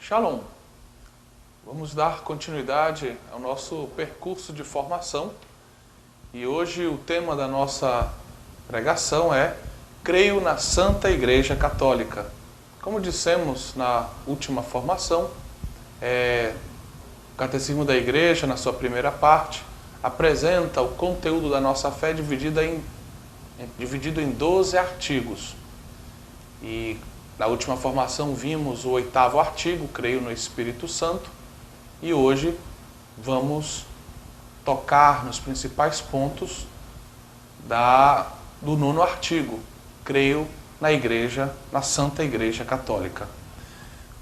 Shalom! Vamos dar continuidade ao nosso percurso de formação e hoje o tema da nossa pregação é Creio na Santa Igreja Católica. Como dissemos na última formação, o Catecismo da Igreja, na sua primeira parte, apresenta o conteúdo da nossa fé dividido em 12 artigos. E na última formação vimos o 8º artigo, Creio no Espírito Santo, e hoje vamos tocar nos principais pontos do 9º artigo, Creio na Igreja, na Santa Igreja Católica.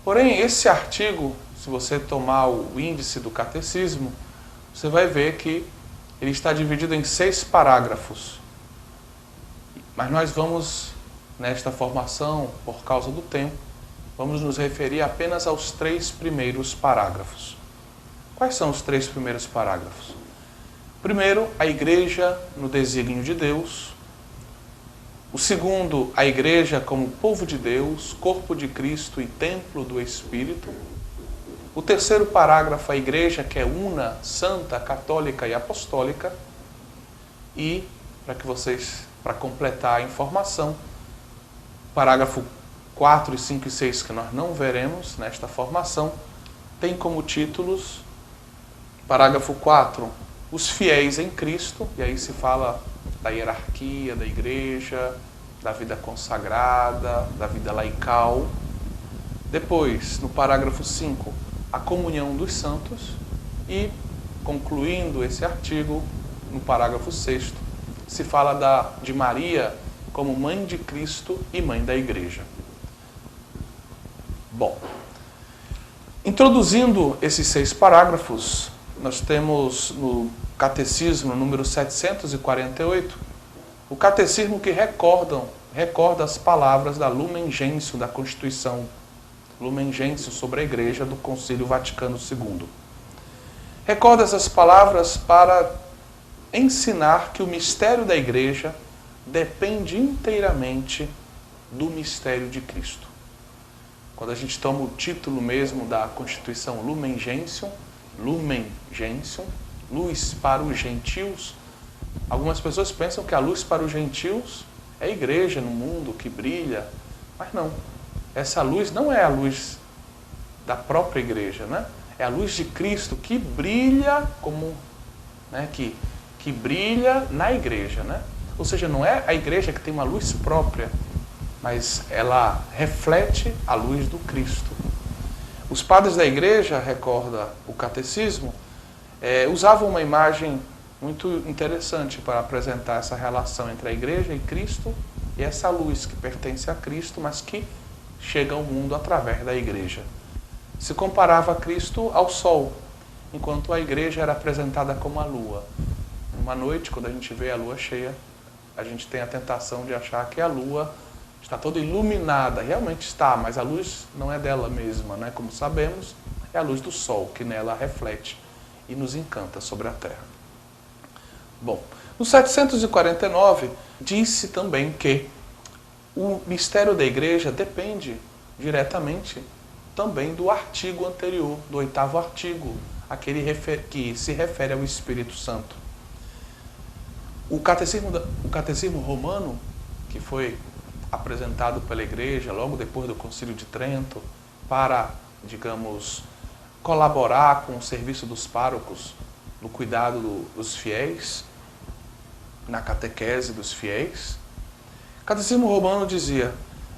Porém, esse artigo, se você tomar o índice do catecismo, você vai ver que ele está dividido em 6 parágrafos. Mas nós vamos, nesta formação, por causa do tempo, vamos nos referir apenas aos 3 primeiros parágrafos. Quais são os 3 primeiros parágrafos? Primeiro, a Igreja no desígnio de Deus. O segundo, a Igreja como povo de Deus, corpo de Cristo e templo do Espírito. O terceiro parágrafo, a Igreja que é una, santa, católica e apostólica. E, para completar a informação, parágrafo 4, 5 e 6, que nós não veremos nesta formação, tem como títulos, parágrafo 4, os fiéis em Cristo, e aí se fala da hierarquia da igreja, da vida consagrada, da vida laical. Depois, no parágrafo 5, a comunhão dos santos. E, concluindo esse artigo, no parágrafo 6, se fala de Maria como mãe de Cristo e mãe da igreja. Bom, introduzindo esses 6 parágrafos, nós temos no Catecismo número 748, o Catecismo que recorda as palavras da Lumen Gentium, da Constituição Lumen Gentium sobre a Igreja do Concílio Vaticano II. Recorda essas palavras para ensinar que o mistério da Igreja depende inteiramente do mistério de Cristo. Quando a gente toma o título mesmo da Constituição Lumen Gentium, luz para os gentios, algumas pessoas pensam que a luz para os gentios é a igreja no mundo que brilha, mas não. Essa luz não é a luz da própria igreja, né? É a luz de Cristo que brilha que brilha na igreja, né? Ou seja, não é a igreja que tem uma luz própria, mas ela reflete a luz do Cristo. Os padres da igreja, recorda o catecismo, usavam uma imagem muito interessante para apresentar essa relação entre a igreja e Cristo e essa luz que pertence a Cristo, mas que chega ao mundo através da igreja. Se comparava Cristo ao sol, enquanto a igreja era apresentada como a lua. Uma noite, quando a gente vê a lua cheia, a gente tem a tentação de achar que a lua está toda iluminada. Realmente está, mas a luz não é dela mesma, né? Como sabemos, é a luz do sol que nela reflete e nos encanta sobre a terra. Bom, no 749, disse também que o mistério da igreja depende diretamente também do artigo anterior, do 8º artigo, aquele que se refere ao Espírito Santo. O catecismo romano, que foi apresentado pela igreja logo depois do Concílio de Trento para, digamos, colaborar com o serviço dos párocos no cuidado dos fiéis, na catequese dos fiéis. O Catecismo Romano dizia: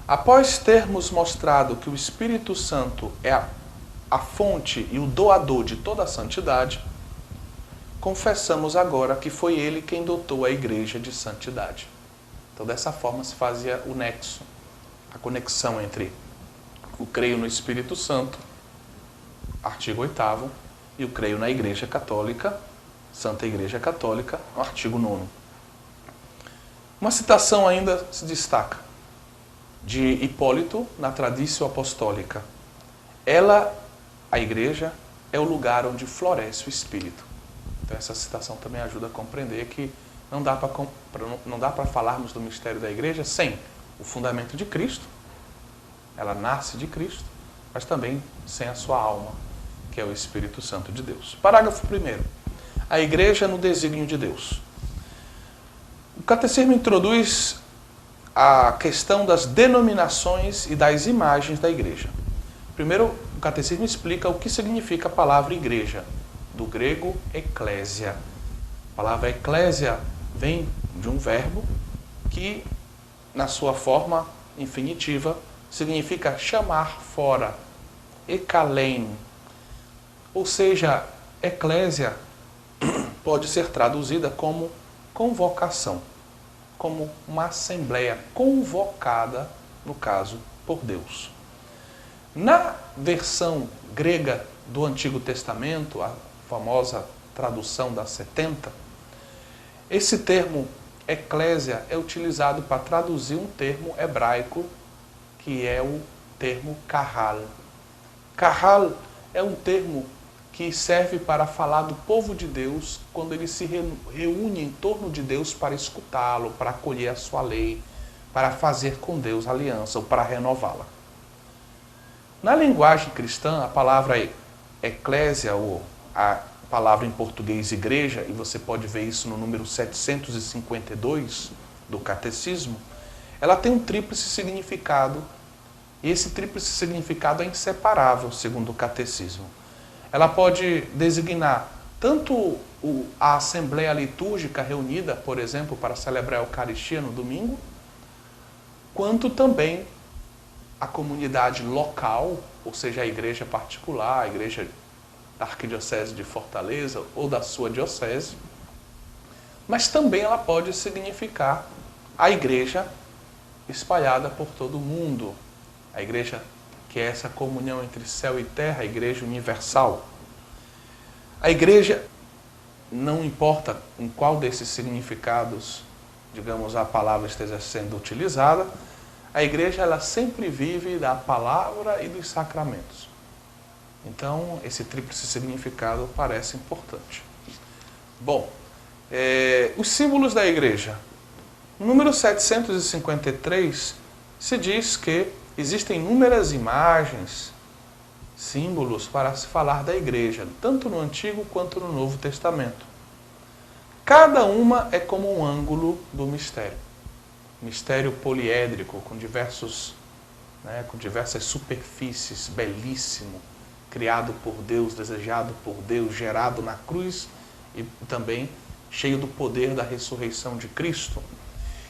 após termos mostrado que o Espírito Santo é a fonte e o doador de toda a santidade, confessamos agora que foi ele quem dotou a igreja de santidade. Então, dessa forma se fazia o nexo, a conexão entre o creio no Espírito Santo, artigo 8º, e o creio na Igreja Católica, Santa Igreja Católica, no artigo 9º. Uma citação ainda se destaca, de Hipólito, na Traditio Apostólica. A Igreja, é o lugar onde floresce o Espírito. Então, essa citação também ajuda a compreender que não dá para falarmos do mistério da igreja sem o fundamento de Cristo. Ela nasce de Cristo, mas também sem a sua alma, que é o Espírito Santo de Deus. Parágrafo 1º. A igreja no desígnio de Deus. O catecismo introduz a questão das denominações e das imagens da igreja. Primeiro, o catecismo explica o que significa a palavra igreja, do grego eclésia. A palavra eclésia vem de um verbo que, na sua forma infinitiva, significa chamar fora, ekalein. Ou seja, eclésia pode ser traduzida como convocação, como uma assembleia convocada, no caso, por Deus. Na versão grega do Antigo Testamento, a famosa tradução das 70, esse termo eclésia é utilizado para traduzir um termo hebraico que é o termo kahal. Kahal é um termo que serve para falar do povo de Deus quando ele se reúne em torno de Deus para escutá-lo, para acolher a sua lei, para fazer com Deus aliança ou para renová-la. Na linguagem cristã, a palavra eclésia, ou a palavra em português igreja, e você pode ver isso no número 752 do Catecismo, ela tem um tríplice significado, e esse tríplice significado é inseparável, segundo o Catecismo. Ela pode designar tanto a assembleia litúrgica reunida, por exemplo, para celebrar a Eucaristia no domingo, quanto também a comunidade local, ou seja, a igreja particular, a igreja da Arquidiocese de Fortaleza ou da sua diocese, mas também ela pode significar a igreja espalhada por todo o mundo, a igreja que é essa comunhão entre céu e terra, a igreja universal. A igreja, não importa em qual desses significados, digamos, a palavra esteja sendo utilizada, a igreja ela sempre vive da palavra e dos sacramentos. Então, esse tríplice significado parece importante. Bom, os símbolos da igreja. No número 753, se diz que existem inúmeras imagens, símbolos para se falar da igreja, tanto no Antigo quanto no Novo Testamento. Cada uma é como um ângulo do mistério. Mistério poliédrico, com diversas superfícies, belíssimo, criado por Deus, desejado por Deus, gerado na cruz e também cheio do poder da ressurreição de Cristo.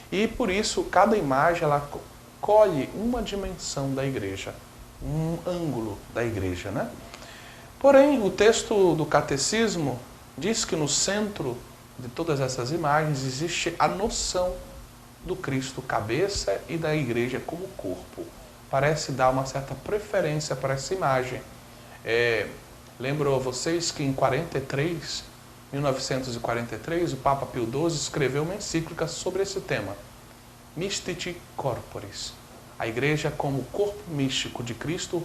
E por isso, cada imagem ela colhe uma dimensão da igreja, um ângulo da igreja, né? Porém, o texto do Catecismo diz que no centro de todas essas imagens existe a noção do Cristo cabeça e da igreja como corpo. Parece dar uma certa preferência para essa imagem. Lembro a vocês que em 1943, o Papa Pio XII escreveu uma encíclica sobre esse tema, Mystici Corporis, a igreja como corpo místico de Cristo,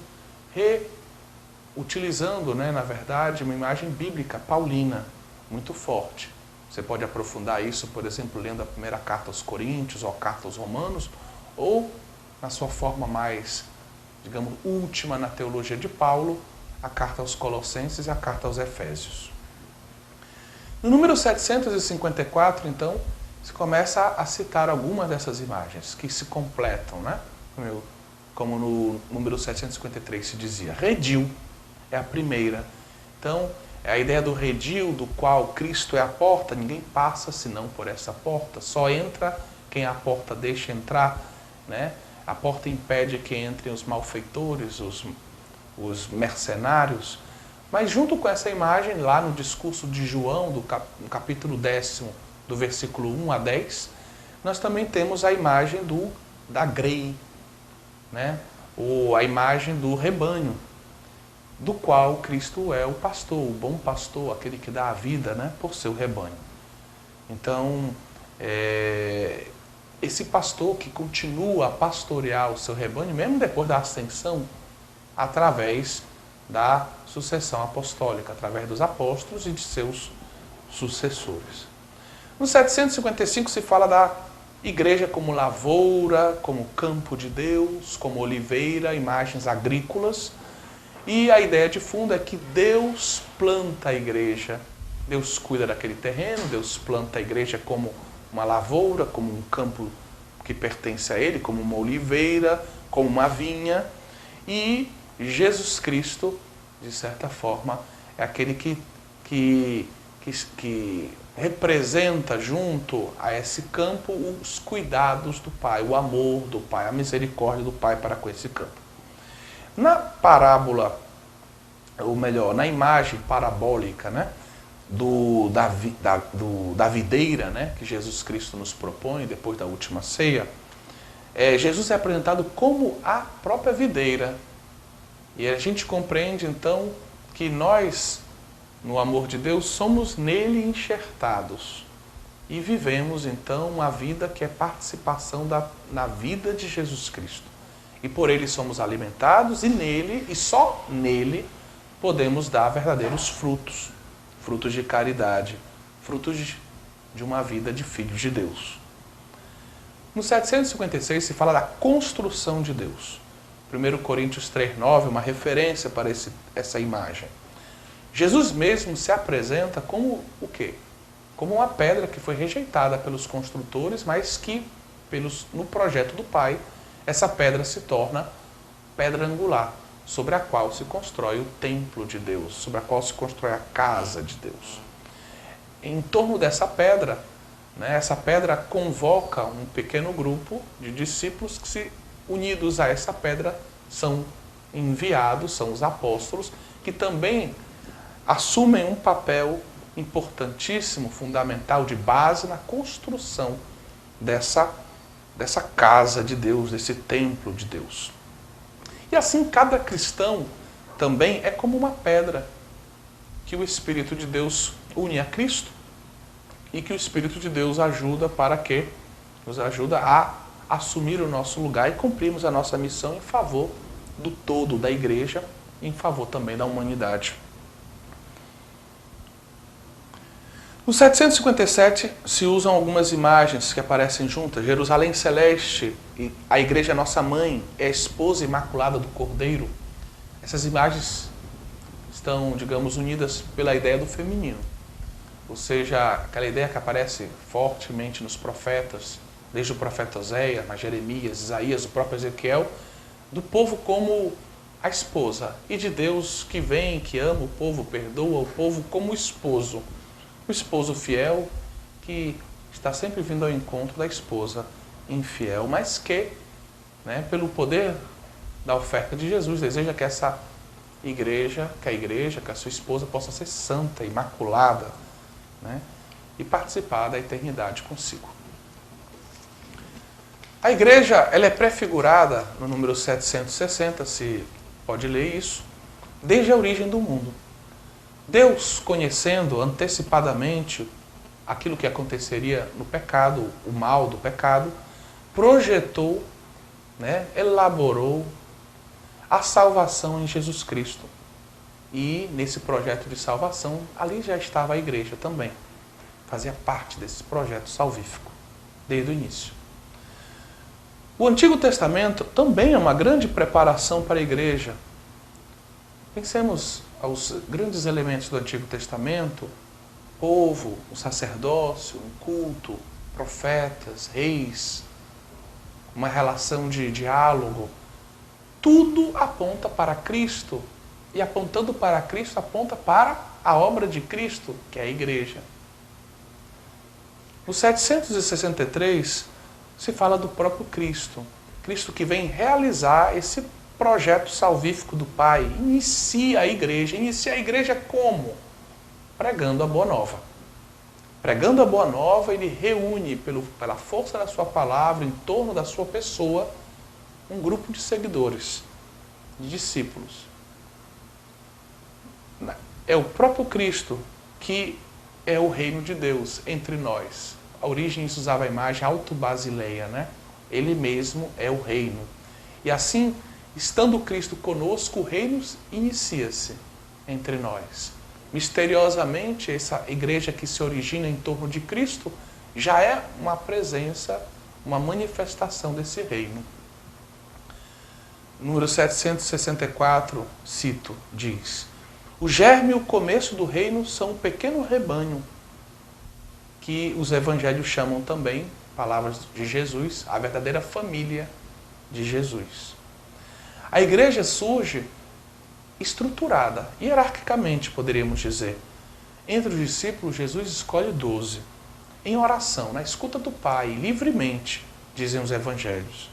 reutilizando, na verdade, uma imagem bíblica, paulina, muito forte. Você pode aprofundar isso, por exemplo, lendo a primeira carta aos Coríntios ou a carta aos Romanos, ou na sua forma mais, digamos, última na teologia de Paulo, a carta aos Colossenses e a carta aos Efésios. No número 754, então, se começa a citar algumas dessas imagens que se completam, né? Como no número 753 se dizia. Redil é a primeira. Então, é a ideia do redil, do qual Cristo é a porta, ninguém passa senão por essa porta, só entra quem a porta deixa entrar, né? A porta impede que entrem os malfeitores, os mercenários. Mas junto com essa imagem, lá no discurso de João, no capítulo 10, do versículo 1 a 10, nós também temos a imagem da grei, né? Ou a imagem do rebanho, do qual Cristo é o pastor, o bom pastor, aquele que dá a vida, né, por seu rebanho. Então, esse pastor que continua a pastorear o seu rebanho, mesmo depois da ascensão, através da sucessão apostólica, através dos apóstolos e de seus sucessores. No 755 se fala da igreja como lavoura, como campo de Deus, como oliveira, imagens agrícolas, E a ideia de fundo é que Deus planta a igreja, Deus cuida daquele terreno, Deus planta a igreja como uma lavoura, como um campo que pertence a Ele, como uma oliveira, como uma vinha. E Jesus Cristo, de certa forma, é aquele que representa junto a esse campo os cuidados do Pai, o amor do Pai, a misericórdia do Pai para com esse campo. Na parábola, ou melhor, na imagem parabólica, né, da videira, né, que Jesus Cristo nos propõe depois da última ceia, Jesus é apresentado como a própria videira. E a gente compreende então que nós, no amor de Deus, somos nele enxertados e vivemos então uma vida que é participação na vida de Jesus Cristo. E por ele somos alimentados e nele, e só nele, podemos dar verdadeiros frutos, frutos de caridade, frutos de uma vida de filhos de Deus. No 756 se fala da construção de Deus. 1 Coríntios 3,9 é uma referência para essa imagem. Jesus mesmo se apresenta como o quê? Como uma pedra que foi rejeitada pelos construtores, mas que no projeto do Pai, essa pedra se torna pedra angular, sobre a qual se constrói o templo de Deus, sobre a qual se constrói a casa de Deus. Em torno dessa pedra, né, essa pedra convoca um pequeno grupo de discípulos que, unidos a essa pedra, são enviados, são os apóstolos, que também assumem um papel importantíssimo, fundamental, de base na construção dessa casa de Deus, desse templo de Deus. E assim, cada cristão também é como uma pedra que o Espírito de Deus une a Cristo e que o Espírito de Deus ajuda para que nos ajuda a assumir o nosso lugar e cumprirmos a nossa missão em favor do todo da igreja e em favor também da humanidade. No 757 se usam algumas imagens que aparecem juntas. Jerusalém Celeste, a igreja nossa mãe, é a esposa imaculada do Cordeiro. Essas imagens estão, digamos, unidas pela ideia do feminino. Ou seja, aquela ideia que aparece fortemente nos profetas, desde o profeta Oséias, Jeremias, Isaías, o próprio Ezequiel, do povo como a esposa, e de Deus que vem, que ama o povo, perdoa o povo como esposo. O esposo fiel que está sempre vindo ao encontro da esposa infiel, mas que, né, pelo poder da oferta de Jesus, deseja que essa igreja, que a sua esposa possa ser santa, imaculada, né, e participar da eternidade consigo. A igreja, ela é prefigurada no número 760, se pode ler isso, desde a origem do mundo. Deus, conhecendo antecipadamente aquilo que aconteceria no pecado, o mal do pecado, projetou, né, elaborou a salvação em Jesus Cristo. E nesse projeto de salvação, ali já estava a igreja também. Fazia parte desse projeto salvífico, desde o início. O Antigo Testamento também é uma grande preparação para a igreja. Pensemos aos grandes elementos do Antigo Testamento: povo, o sacerdócio, um culto, profetas, reis, uma relação de diálogo. Tudo aponta para Cristo. E apontando para Cristo, aponta para a obra de Cristo, que é a igreja. No 763, se fala do próprio Cristo. Cristo que vem realizar esse projeto salvífico do Pai. Inicia a igreja. Inicia a igreja como? Pregando a Boa Nova. Pregando a Boa Nova, ele reúne, pela força da sua palavra, em torno da sua pessoa, um grupo de seguidores, de discípulos. É o próprio Cristo que é o reino de Deus entre nós. A origem usava a imagem autobasileia, né? Ele mesmo é o reino. E assim, estando Cristo conosco, o reino inicia-se entre nós. Misteriosamente, essa igreja que se origina em torno de Cristo já é uma presença, uma manifestação desse reino. número 764, cito, diz: o germe e o começo do reino são um pequeno rebanho, que os evangelhos chamam também, palavras de Jesus, a verdadeira família de Jesus. A igreja surge estruturada, hierarquicamente, poderíamos dizer. Entre os discípulos, Jesus escolhe 12, em oração, na escuta do Pai, livremente, dizem os evangelhos,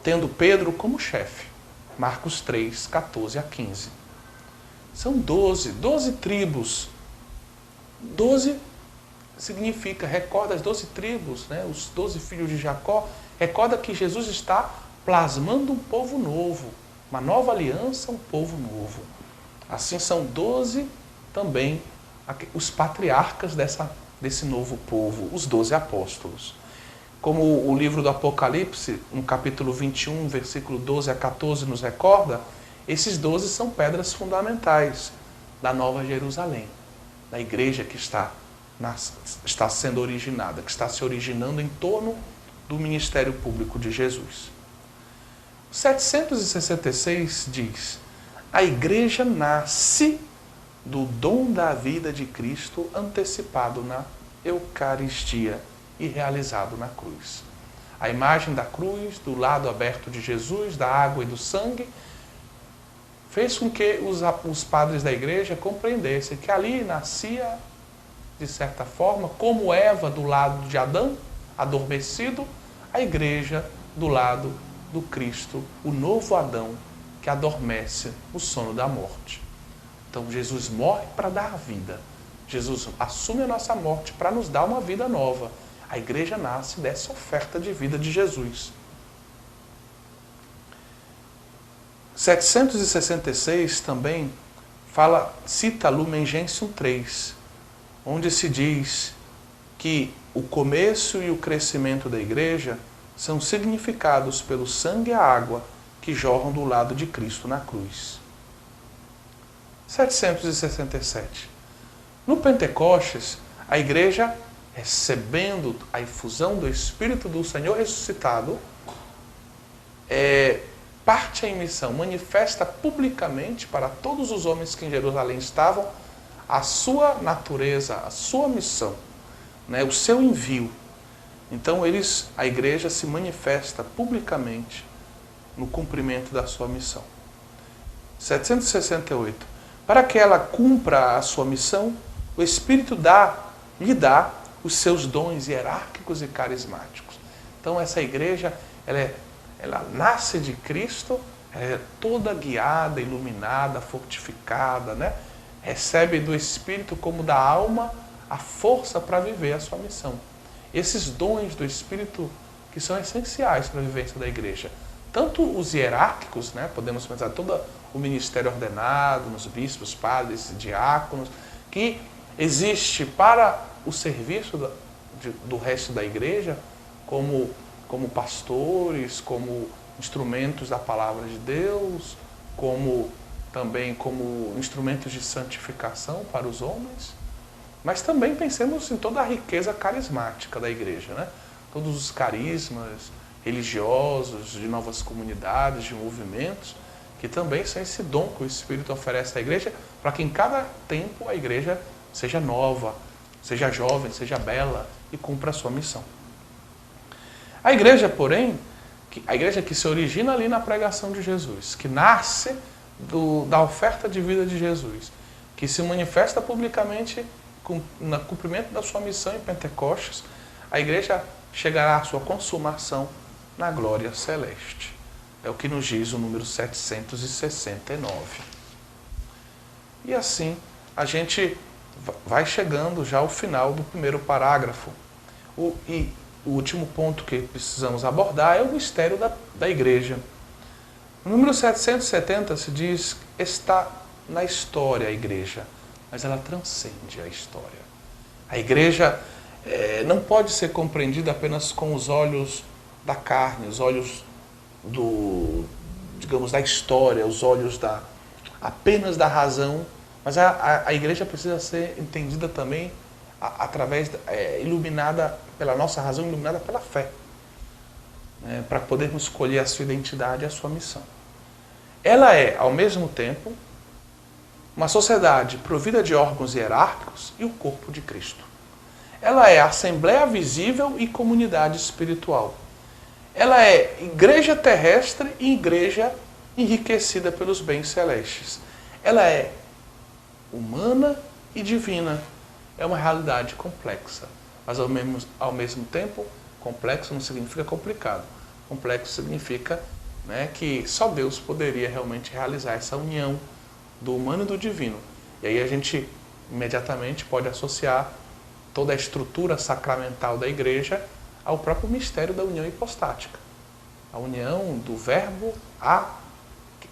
tendo Pedro como chefe. Marcos 3, 14 a 15. São 12 tribos. 12 significa, recorda as 12 tribos, né? Os 12 filhos de Jacó. Recorda que Jesus está plasmando um povo novo, uma nova aliança, um povo novo. Assim são 12 também os patriarcas desse novo povo, os 12 apóstolos. Como o livro do Apocalipse, no capítulo 21, versículo 12 a 14, nos recorda, esses 12 são pedras fundamentais da Nova Jerusalém, da igreja que está sendo originada, que está se originando em torno do ministério público de Jesus. 766 diz: a igreja nasce do dom da vida de Cristo antecipado na Eucaristia e realizado na cruz. A imagem da cruz, do lado aberto de Jesus, da água e do sangue, fez com que os padres da igreja compreendessem que ali nascia, de certa forma, como Eva do lado de Adão, adormecido, a igreja do lado do Cristo, o novo Adão, que adormece o sono da morte. Então Jesus morre para dar vida. Jesus assume a nossa morte para nos dar uma vida nova. A igreja nasce dessa oferta de vida de Jesus. 766 também cita Lumen Gentium 3, onde se diz que o começo e o crescimento da igreja são significados pelo sangue e a água que jorram do lado de Cristo na cruz. 767. No Pentecostes, a igreja, recebendo a infusão do Espírito do Senhor ressuscitado, parte em missão, manifesta publicamente para todos os homens que em Jerusalém estavam a sua natureza, a sua missão, né, o seu envio. Então a igreja se manifesta publicamente no cumprimento da sua missão. 768. Para que ela cumpra a sua missão, o Espírito lhe dá os seus dons hierárquicos e carismáticos. Então essa igreja, ela nasce de Cristo, é toda guiada, iluminada, fortificada, né? Recebe do Espírito como da alma a força para viver a sua missão. Esses dons do Espírito que são essenciais para a vivência da igreja. Tanto os hierárquicos, né? Podemos pensar todo o ministério ordenado, nos bispos, padres, diáconos, que existe para o serviço do resto da igreja, como pastores, como instrumentos da palavra de Deus, também como instrumentos de santificação para os homens. Mas também pensemos em toda a riqueza carismática da igreja, né? Todos os carismas religiosos, de novas comunidades, de movimentos, que também são esse dom que o Espírito oferece à igreja, para que em cada tempo a igreja seja nova, seja jovem, seja bela e cumpra a sua missão. A igreja, porém, a igreja que se origina ali na pregação de Jesus, que nasce da oferta de vida de Jesus, que se manifesta publicamente no cumprimento da sua missão em Pentecostes, a igreja chegará à sua consumação na glória celeste. É o que nos diz o número 769. E assim, a gente vai chegando já ao final do primeiro parágrafo. O último ponto que precisamos abordar é o mistério da igreja. No número 770 se diz que está na história a igreja, mas ela transcende a história. A igreja não pode ser compreendida apenas com os olhos da carne, os olhos da história, os olhos apenas da razão, mas a igreja precisa ser entendida também iluminada pela nossa razão, iluminada pela fé, né, para podermos escolher a sua identidade e a sua missão. ela é, ao mesmo tempo, uma sociedade provida de órgãos hierárquicos e o corpo de Cristo. Ela é assembleia visível e comunidade espiritual. Ela é igreja terrestre e igreja enriquecida pelos bens celestes. Ela é humana e divina. É uma realidade complexa, mas ao mesmo tempo, complexo não significa complicado. Complexo significa, né, que só Deus poderia realmente realizar essa união do humano e do divino. E aí a gente imediatamente pode associar toda a estrutura sacramental da igreja ao próprio mistério da união hipostática. A união do verbo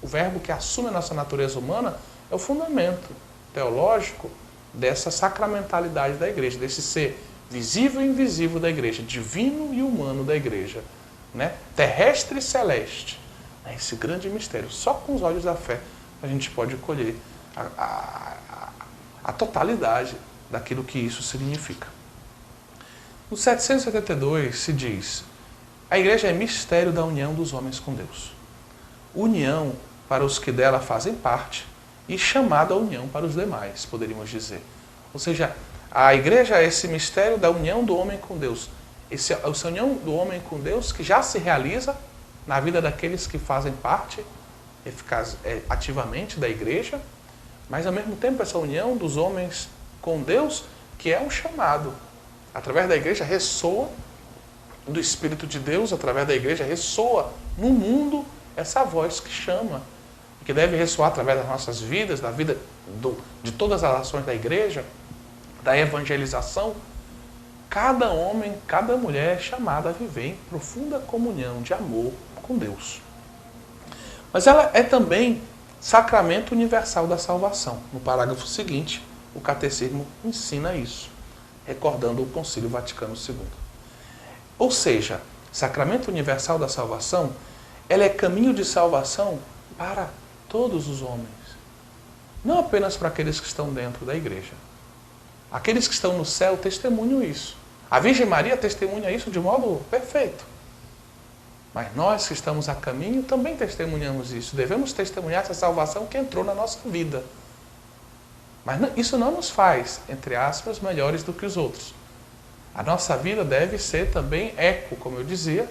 o verbo que assume a nossa natureza humana é o fundamento teológico dessa sacramentalidade da igreja, desse ser visível e invisível da igreja, divino e humano da igreja, né? Terrestre e celeste. Esse grande mistério. Só com os olhos da fé a gente pode colher a totalidade daquilo que isso significa. No 782 se diz: a igreja é mistério da união dos homens com Deus. União para os que dela fazem parte e chamada a união para os demais, poderíamos dizer. Ou seja, a igreja é esse mistério da união do homem com Deus. Essa união do homem com Deus que já se realiza na vida daqueles que fazem parte ativamente da igreja, mas ao mesmo tempo essa união dos homens com Deus que é um chamado. Através da igreja ressoa do Espírito de Deus, através da igreja ressoa no mundo essa voz que chama, que deve ressoar através das nossas vidas, da vida de todas as ações da igreja, da evangelização. Cada homem, cada mulher é chamada a viver em profunda comunhão de amor com Deus. Mas ela é também sacramento universal da salvação. No parágrafo seguinte, o catecismo ensina isso, recordando o Concílio Vaticano II. Ou seja, sacramento universal da salvação, ela é caminho de salvação para todos os homens. Não apenas para aqueles que estão dentro da igreja. Aqueles que estão no céu testemunham isso. A Virgem Maria testemunha isso de modo perfeito. Mas nós que estamos a caminho também testemunhamos isso. Devemos testemunhar essa salvação que entrou na nossa vida. Mas isso não nos faz, entre aspas, melhores do que os outros. A nossa vida deve ser também eco, como eu dizia,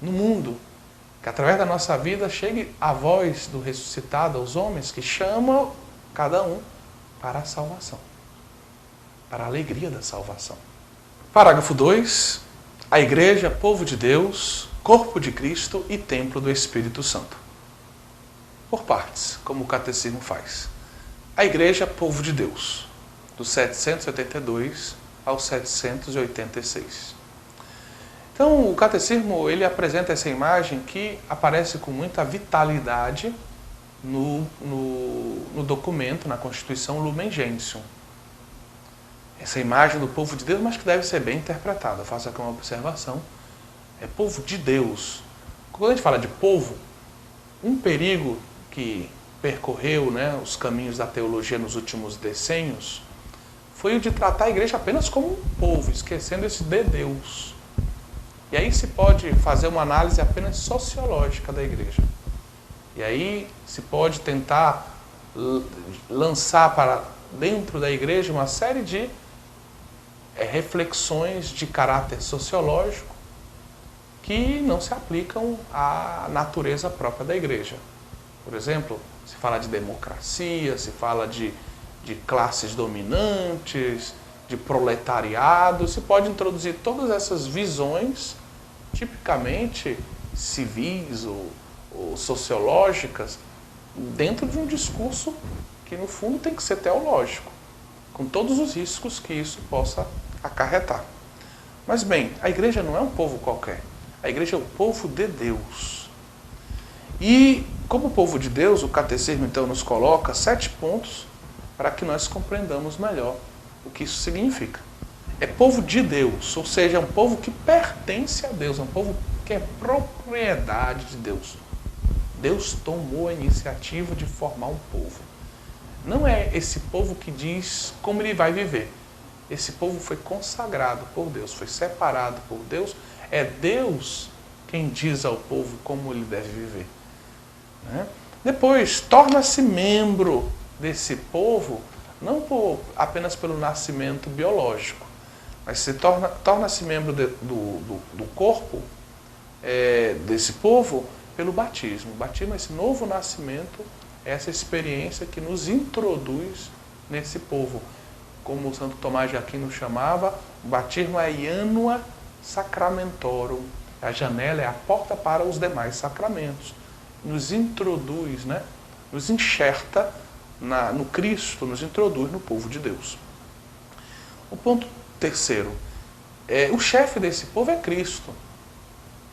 no mundo. Que através da nossa vida chegue a voz do ressuscitado aos homens que chamam cada um para a salvação. Para a alegria da salvação. Parágrafo 2. A igreja, povo de Deus, corpo de Cristo e templo do Espírito Santo. Por partes, como o catecismo faz. A igreja, povo de Deus, do 782 ao 786. Então, o catecismo ele apresenta essa imagem que aparece com muita vitalidade no documento, na Constituição Lumen Gentium. Essa imagem do povo de Deus, mas que deve ser bem interpretada. Eu faço aqui uma observação. É povo de Deus. Quando a gente fala de povo, um perigo que percorreu, né, os caminhos da teologia nos últimos decênios foi o de tratar a igreja apenas como um povo, esquecendo esse de Deus. E aí se pode fazer uma análise apenas sociológica da igreja. E aí se pode tentar lançar para dentro da igreja uma série de reflexões de caráter sociológico que não se aplicam à natureza própria da igreja. Por exemplo, se fala de democracia, se fala de classes dominantes, de proletariado, se pode introduzir todas essas visões, tipicamente civis ou sociológicas, dentro de um discurso que, no fundo, tem que ser teológico, com todos os riscos que isso possa acarretar. Mas, bem, a igreja não é um povo qualquer. A igreja é o povo de Deus. E, como povo de Deus, o catecismo, então, nos coloca 7 pontos para que nós compreendamos melhor o que isso significa. É povo de Deus, ou seja, é um povo que pertence a Deus, é um povo que é propriedade de Deus. Deus tomou a iniciativa de formar um povo. Não é esse povo que diz como ele vai viver. Esse povo foi consagrado por Deus, foi separado por Deus. É Deus quem diz ao povo como ele deve viver. Né? Depois, torna-se membro desse povo, não apenas pelo nascimento biológico, mas torna-se membro do corpo desse povo pelo batismo. O batismo é esse novo nascimento, essa experiência que nos introduz nesse povo. Como o Santo Tomás de Aquino chamava, o batismo é a iannua sacramentorum. A janela é a porta para os demais sacramentos. Nos introduz, né? Nos enxerta no Cristo, nos introduz no povo de Deus. O ponto terceiro, o chefe desse povo é Cristo.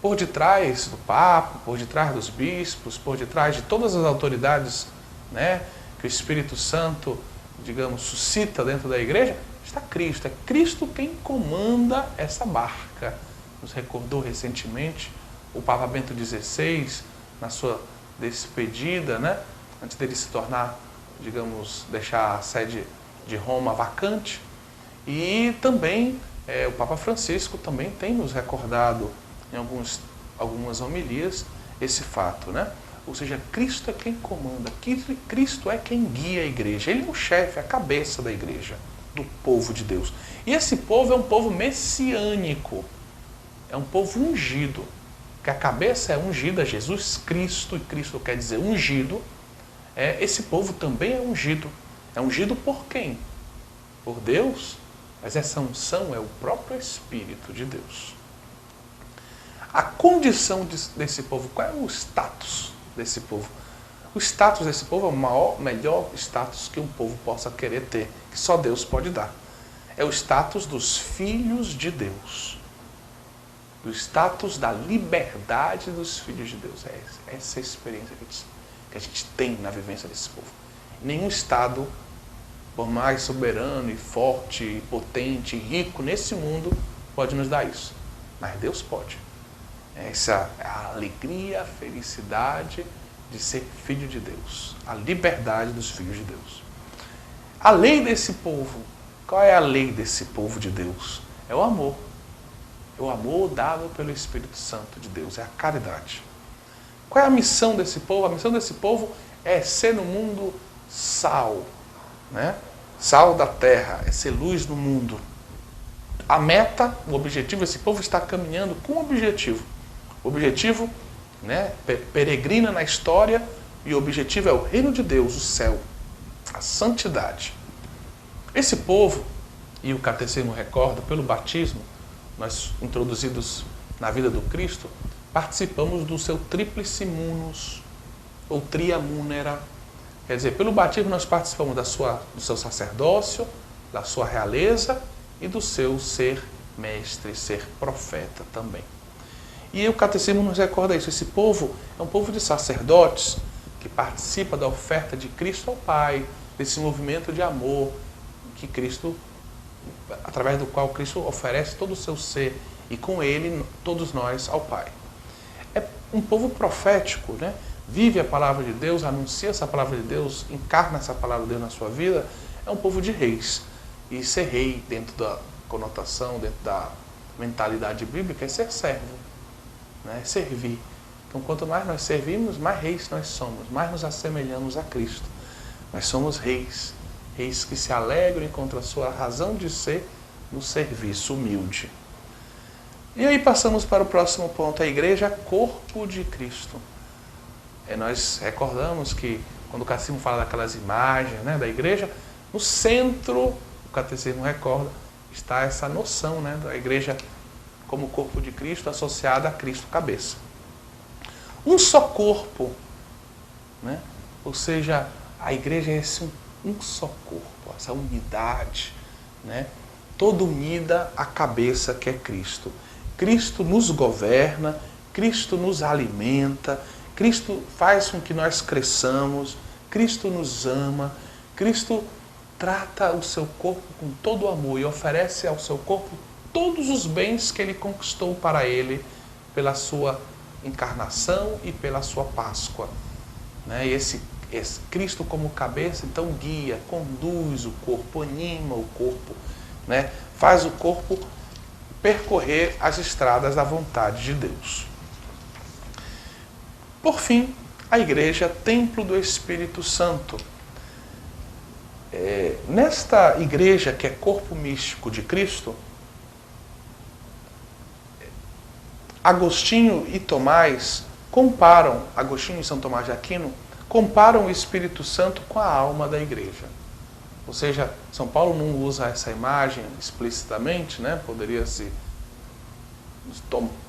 Por detrás do Papa, por detrás dos bispos, por detrás de todas as autoridades, né, que o Espírito Santo, digamos, suscita dentro da igreja, está Cristo. É Cristo quem comanda essa barca. Nos recordou recentemente o Papa Bento XVI, na sua despedida, né, antes dele se tornar, digamos, deixar a sede de Roma vacante. E também o Papa Francisco também tem nos recordado em algumas homilias esse fato, né? Ou seja, Cristo é quem comanda, Cristo é quem guia a igreja, Ele é o chefe, a cabeça da igreja, do povo de Deus. E esse povo é um povo messiânico, é um povo ungido, que a cabeça é ungida, Jesus Cristo, e Cristo quer dizer ungido. Esse povo também é ungido. É ungido por quem? Por Deus, mas essa unção é o próprio Espírito de Deus. A condição desse povo, qual é o status desse povo? O status desse povo é o melhor status que um povo possa querer ter, que só Deus pode dar. É o status dos filhos de Deus. O status da liberdade dos filhos de Deus. É essa experiência que a gente tem na vivência desse povo. Nenhum Estado, por mais soberano e forte, e potente, e rico nesse mundo, pode nos dar isso. Mas Deus pode. Essa é a alegria, a felicidade de ser filho de Deus. A liberdade dos filhos de Deus. A lei desse povo. Qual é a lei desse povo de Deus? É o amor. É o amor dado pelo Espírito Santo de Deus. É a caridade. Qual é a missão desse povo? A missão desse povo é ser no mundo sal. Né? Sal da terra. É ser luz no mundo. A meta, o objetivo, esse povo está caminhando com um objetivo. O objetivo, né, peregrina na história, e o objetivo é o reino de Deus, o céu, a santidade. Esse povo, e o catecismo recorda, pelo batismo, nós introduzidos na vida do Cristo, participamos do seu tríplice munus, ou tria munera. Quer dizer, pelo batismo nós participamos do seu sacerdócio, da sua realeza e do seu ser mestre, ser profeta também. E o catecismo nos recorda isso. Esse povo é um povo de sacerdotes que participa da oferta de Cristo ao Pai, desse movimento de amor que Cristo, através do qual Cristo oferece todo o seu ser e com ele todos nós ao Pai. É um povo profético, né? Vive a palavra de Deus, anuncia essa palavra de Deus, encarna essa palavra de Deus na sua vida. É um povo de reis. E ser rei, dentro da conotação, dentro da mentalidade bíblica, é ser servo. Né? Servir. Então, quanto mais nós servimos, mais reis nós somos, mais nos assemelhamos a Cristo. Nós somos reis, reis que se alegram contra a sua razão de ser no serviço humilde. E aí passamos para o próximo ponto, a igreja corpo de Cristo. Nós recordamos que, quando o catecismo fala daquelas imagens, né, da igreja, no centro, o catecismo recorda, está essa noção, né, da igreja como corpo de Cristo associada a Cristo cabeça. Um só corpo, né? Ou seja, a igreja é esse um só corpo, essa unidade, né? Toda unida à cabeça que é Cristo. Cristo nos governa, Cristo nos alimenta, Cristo faz com que nós cresçamos, Cristo nos ama, Cristo trata o seu corpo com todo o amor e oferece ao seu corpo todos os bens que ele conquistou para ele pela sua encarnação e pela sua Páscoa. Né? E esse Cristo como cabeça, então guia, conduz o corpo, anima o corpo, né? Faz o corpo percorrer as estradas da vontade de Deus. Por fim, a igreja, templo do Espírito Santo. Nesta igreja, que é corpo místico de Cristo, Agostinho e Tomás comparam, Agostinho e São Tomás de Aquino, comparam o Espírito Santo com a alma da igreja. Ou seja, São Paulo não usa essa imagem explicitamente, né?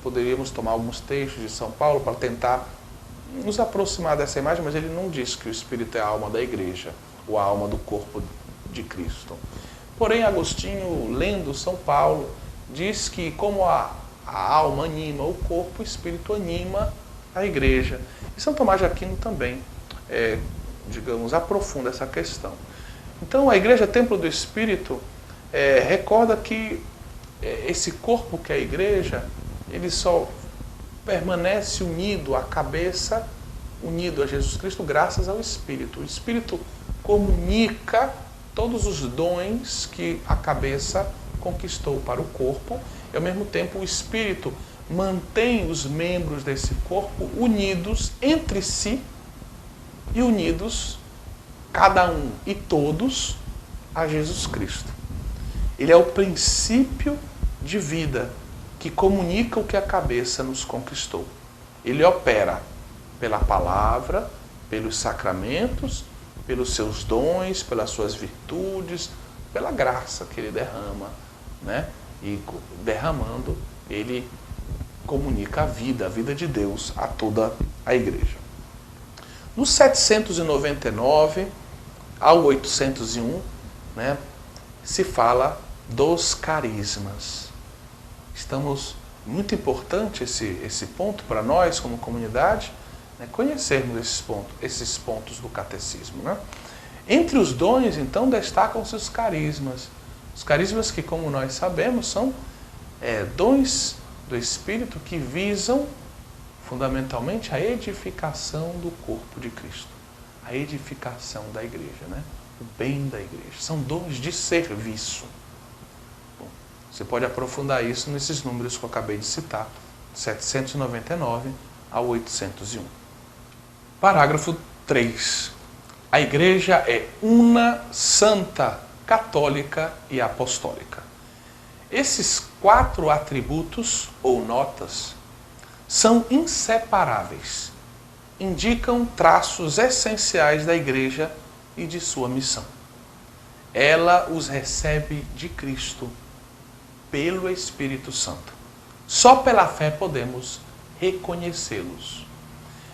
Poderíamos tomar alguns textos de São Paulo para tentar nos aproximar dessa imagem, mas ele não diz que o Espírito é a alma da igreja, ou a alma do corpo de Cristo. Porém, Agostinho, lendo São Paulo, diz que como a alma anima o corpo, o Espírito anima a igreja. E São Tomás de Aquino também, aprofunda essa questão. Então, a igreja, templo do Espírito, recorda que esse corpo que é a igreja, ele só permanece unido à cabeça, unido a Jesus Cristo, graças ao Espírito. O Espírito comunica todos os dons que a cabeça conquistou para o corpo, e ao mesmo tempo o Espírito mantém os membros desse corpo unidos entre si e unidos, cada um e todos, a Jesus Cristo. Ele é o princípio de vida que comunica o que a cabeça nos conquistou. Ele opera pela palavra, pelos sacramentos, pelos seus dons, pelas suas virtudes, pela graça que ele derrama, né? E derramando, ele comunica a vida de Deus a toda a igreja. No 799 ao 801, né, se fala dos carismas. Muito importante esse ponto para nós, como comunidade, né, conhecermos esses pontos do catecismo. Né? Entre os dons, então, destacam-se os carismas. Os carismas que, como nós sabemos, são dons do Espírito que visam, fundamentalmente, a edificação do corpo de Cristo. A edificação da igreja, né? O bem da igreja. São dons de serviço. Bom, você pode aprofundar isso nesses números que eu acabei de citar, 799 ao 801. Parágrafo 3. A igreja é una, santa, católica e apostólica. Esses 4 atributos, ou notas, são inseparáveis. Indicam traços essenciais da igreja e de sua missão. Ela os recebe de Cristo, pelo Espírito Santo. Só pela fé podemos reconhecê-los.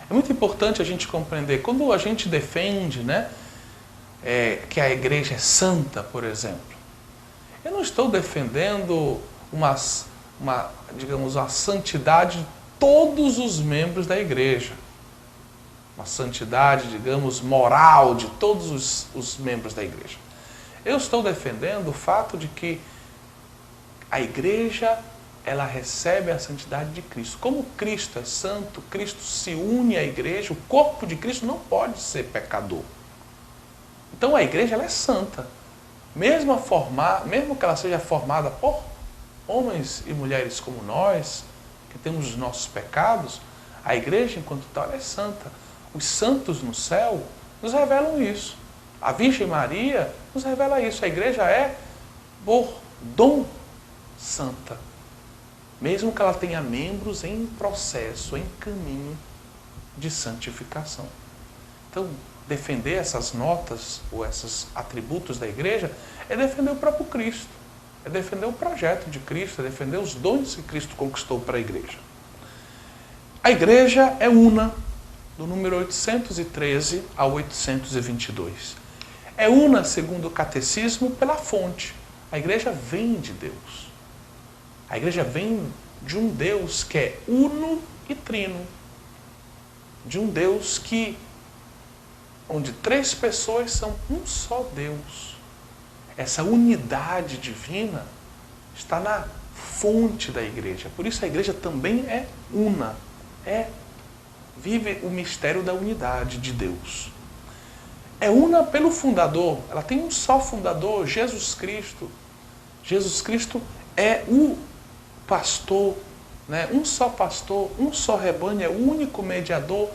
É muito importante a gente compreender, quando a gente defende, né, que a igreja é santa, por exemplo, eu não estou defendendo uma santidade de todos os membros da igreja. Uma santidade, moral de todos os membros da igreja. Eu estou defendendo o fato de que a igreja, ela recebe a santidade de Cristo. Como Cristo é santo, Cristo se une à igreja, o corpo de Cristo não pode ser pecador. Então a igreja, ela é santa. Mesmo que ela seja formada por homens e mulheres como nós, que temos os nossos pecados, a igreja, enquanto tal, ela é santa. Os santos no céu nos revelam isso. A Virgem Maria nos revela isso. A igreja é, por dom, santa. Mesmo que ela tenha membros em processo, em caminho de santificação. Então, defender essas notas ou esses atributos da igreja é defender o próprio Cristo. É defender o projeto de Cristo, é defender os dons que Cristo conquistou para a igreja. A igreja é una, do número 813 ao 822. É una, segundo o catecismo, pela fonte. A igreja vem de Deus. A igreja vem de um Deus que é uno e trino. De um Deus onde 3 pessoas são um só Deus. Essa unidade divina está na fonte da igreja. Por isso a igreja também é una. Vive o mistério da unidade de Deus. É una pelo fundador. Ela tem um só fundador, Jesus Cristo. Jesus Cristo é o pastor, né? Um só pastor, um só rebanho, é o único mediador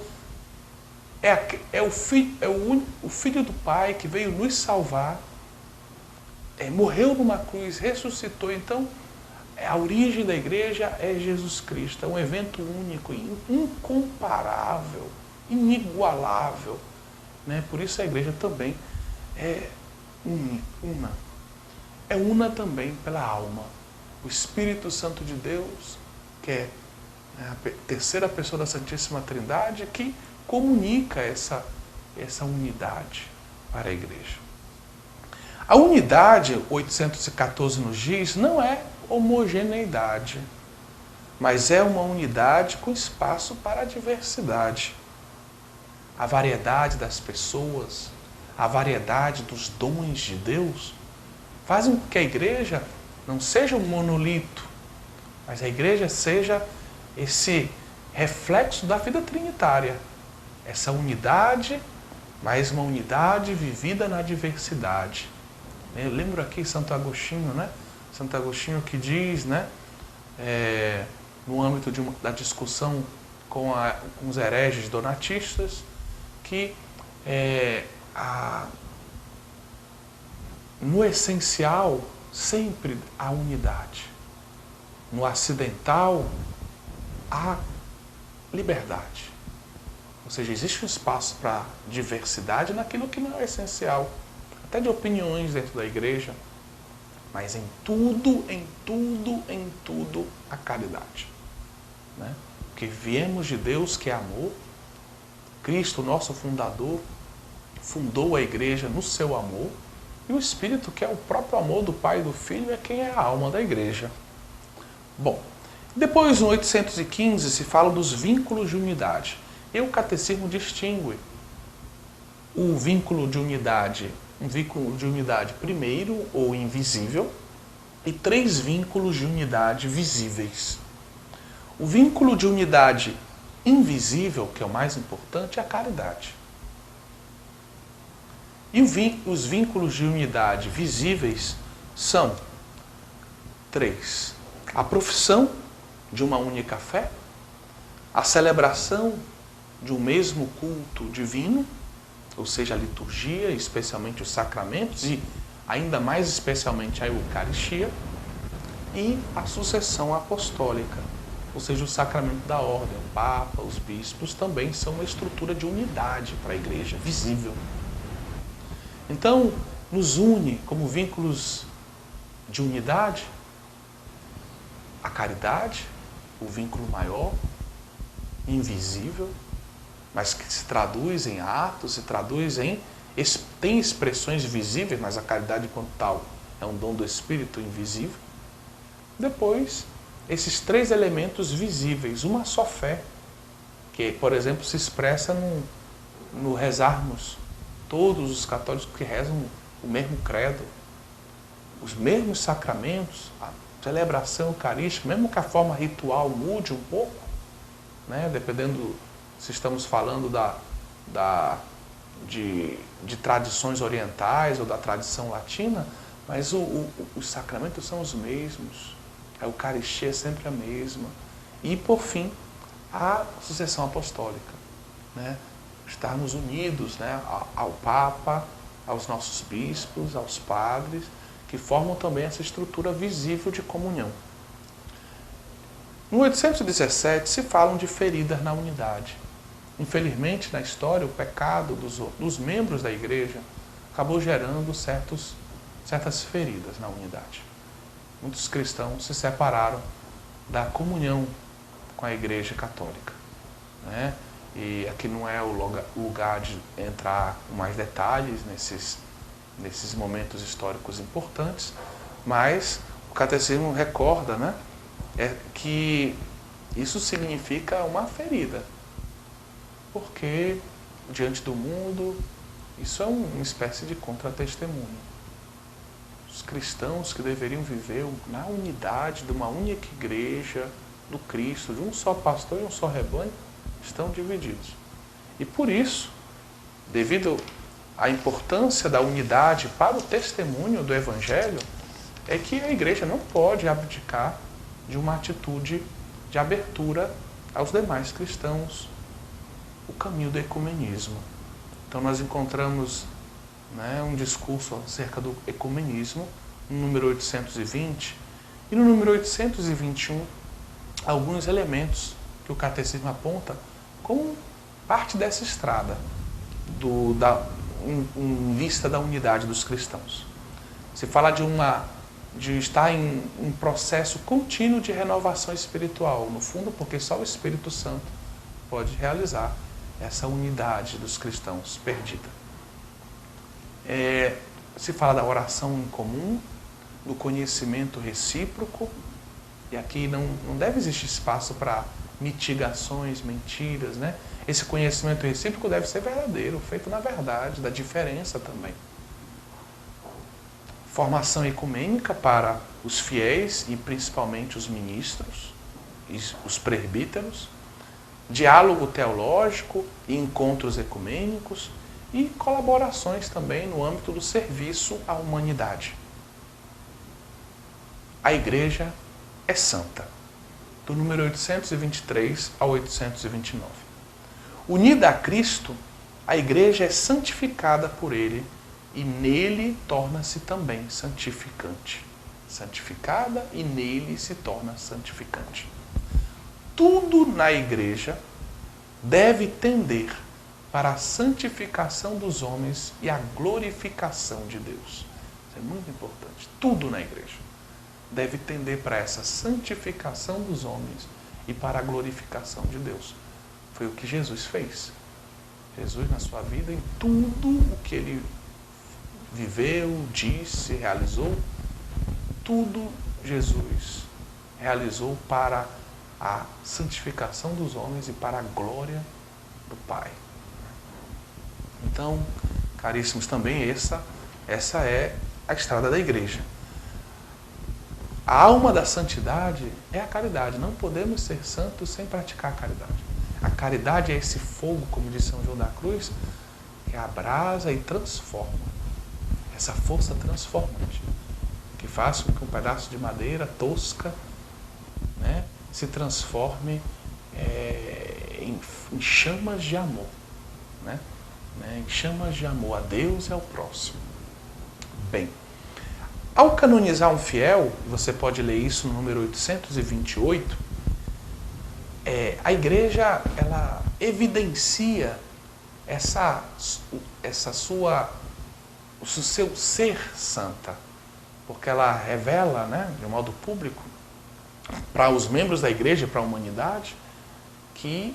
o Filho do Pai que veio nos salvar, morreu numa cruz, ressuscitou. Então, a origem da igreja é Jesus Cristo. É um evento único, incomparável, inigualável. Né? Por isso a igreja também é una. É una também pela alma. O Espírito Santo de Deus, que é a terceira pessoa da Santíssima Trindade, que comunica essa unidade para a igreja. A unidade, 814 nos diz, não é homogeneidade, mas é uma unidade com espaço para a diversidade. A variedade das pessoas, a variedade dos dons de Deus, fazem com que a igreja não seja um monolito, mas a igreja seja esse reflexo da vida trinitária. Essa unidade, mas uma unidade vivida na diversidade. Eu lembro aqui Santo Agostinho, né? Santo Agostinho que diz, né? No âmbito da discussão com os hereges donatistas, que no essencial sempre há unidade. No acidental há liberdade. Ou seja, existe um espaço para diversidade naquilo que não é essencial, até de opiniões dentro da igreja, mas em tudo, a caridade. Né? Porque viemos de Deus que é amor, Cristo, nosso fundador, fundou a igreja no seu amor, e o Espírito, que é o próprio amor do Pai e do Filho, é quem é a alma da igreja. Bom, depois no 815 se fala dos vínculos de unidade. E o catecismo distingue o vínculo de unidade, um vínculo de unidade primeiro ou invisível, e 3 vínculos de unidade visíveis. O vínculo de unidade invisível, que é o mais importante, é a caridade. E os vínculos de unidade visíveis são 3. A profissão de uma única fé, a celebração de um mesmo culto divino, ou seja, a liturgia, especialmente os sacramentos e ainda mais especialmente a Eucaristia, e a sucessão apostólica, ou seja, o sacramento da ordem, o Papa, os bispos também são uma estrutura de unidade para a igreja, visível. Então, nos une como vínculos de unidade a caridade, o vínculo maior, invisível, mas que se traduz em atos, se traduz tem expressões visíveis, mas a caridade enquanto tal é um dom do Espírito invisível. Depois, esses 3 elementos visíveis, uma só fé, que, por exemplo, se expressa no rezarmos, todos os católicos que rezam o mesmo credo, os mesmos sacramentos, a celebração eucarística, mesmo que a forma ritual mude um pouco, né, dependendo se estamos falando de tradições orientais ou da tradição latina, mas os sacramentos são os mesmos, a Eucaristia é sempre a mesma. E, por fim, a sucessão apostólica, né? Estarmos unidos, né, ao Papa, aos nossos bispos, aos padres, que formam também essa estrutura visível de comunhão. No 817 se falam de feridas na unidade. Infelizmente, na história, o pecado dos membros da igreja acabou gerando certas feridas na unidade. Muitos cristãos se separaram da comunhão com a igreja católica, né? E aqui não é o lugar de entrar com mais detalhes nesses momentos históricos importantes, mas o catecismo recorda, né, que isso significa uma ferida, porque diante do mundo isso é uma espécie de contra-testemunho. Os cristãos que deveriam viver na unidade de uma única igreja do Cristo, de um só pastor e um só rebanho, estão divididos. E por isso, devido à importância da unidade para o testemunho do Evangelho, é que a igreja não pode abdicar de uma atitude de abertura aos demais cristãos, o caminho do ecumenismo. Então nós encontramos, né, um discurso acerca do ecumenismo no número 820 e no número 821 alguns elementos que o catecismo aponta como parte dessa estrada em vista da unidade dos cristãos. Se fala de estar em um processo contínuo de renovação espiritual, no fundo porque só o Espírito Santo pode realizar essa unidade dos cristãos perdida. Se fala da oração em comum, do conhecimento recíproco, e aqui não deve existir espaço para mitigações, mentiras, né? Esse conhecimento recíproco deve ser verdadeiro, feito na verdade, da diferença também. Formação ecumênica para os fiéis e principalmente os ministros, os presbíteros, diálogo teológico e encontros ecumênicos e colaborações também no âmbito do serviço à humanidade. A Igreja é santa, do número 823 a 829. Unida a Cristo, a Igreja é santificada por Ele e nele torna-se também santificante. Santificada e nele se torna santificante. Tudo na Igreja deve tender para a santificação dos homens e a glorificação de Deus. Isso é muito importante. Tudo na Igreja deve tender para essa santificação dos homens e para a glorificação de Deus. Foi o que Jesus fez. Jesus, na sua vida, em tudo o que ele viveu, disse, realizou, tudo Jesus realizou para a santificação dos homens e para a glória do Pai. Então, caríssimos, também essa é a estrada da Igreja. A alma da santidade é a caridade. Não podemos ser santos sem praticar a caridade. A caridade é esse fogo, como disse São João da Cruz, que abrasa e transforma. Essa força transformante, que faz com que um pedaço de madeira tosca, né, se transforme em chamas de amor. Né? Em chamas de amor a Deus e ao próximo. Bem, ao canonizar um fiel, você pode ler isso no número 828, a Igreja ela evidencia o seu ser santa, porque ela revela, né, de um modo público, para os membros da Igreja, para a humanidade, que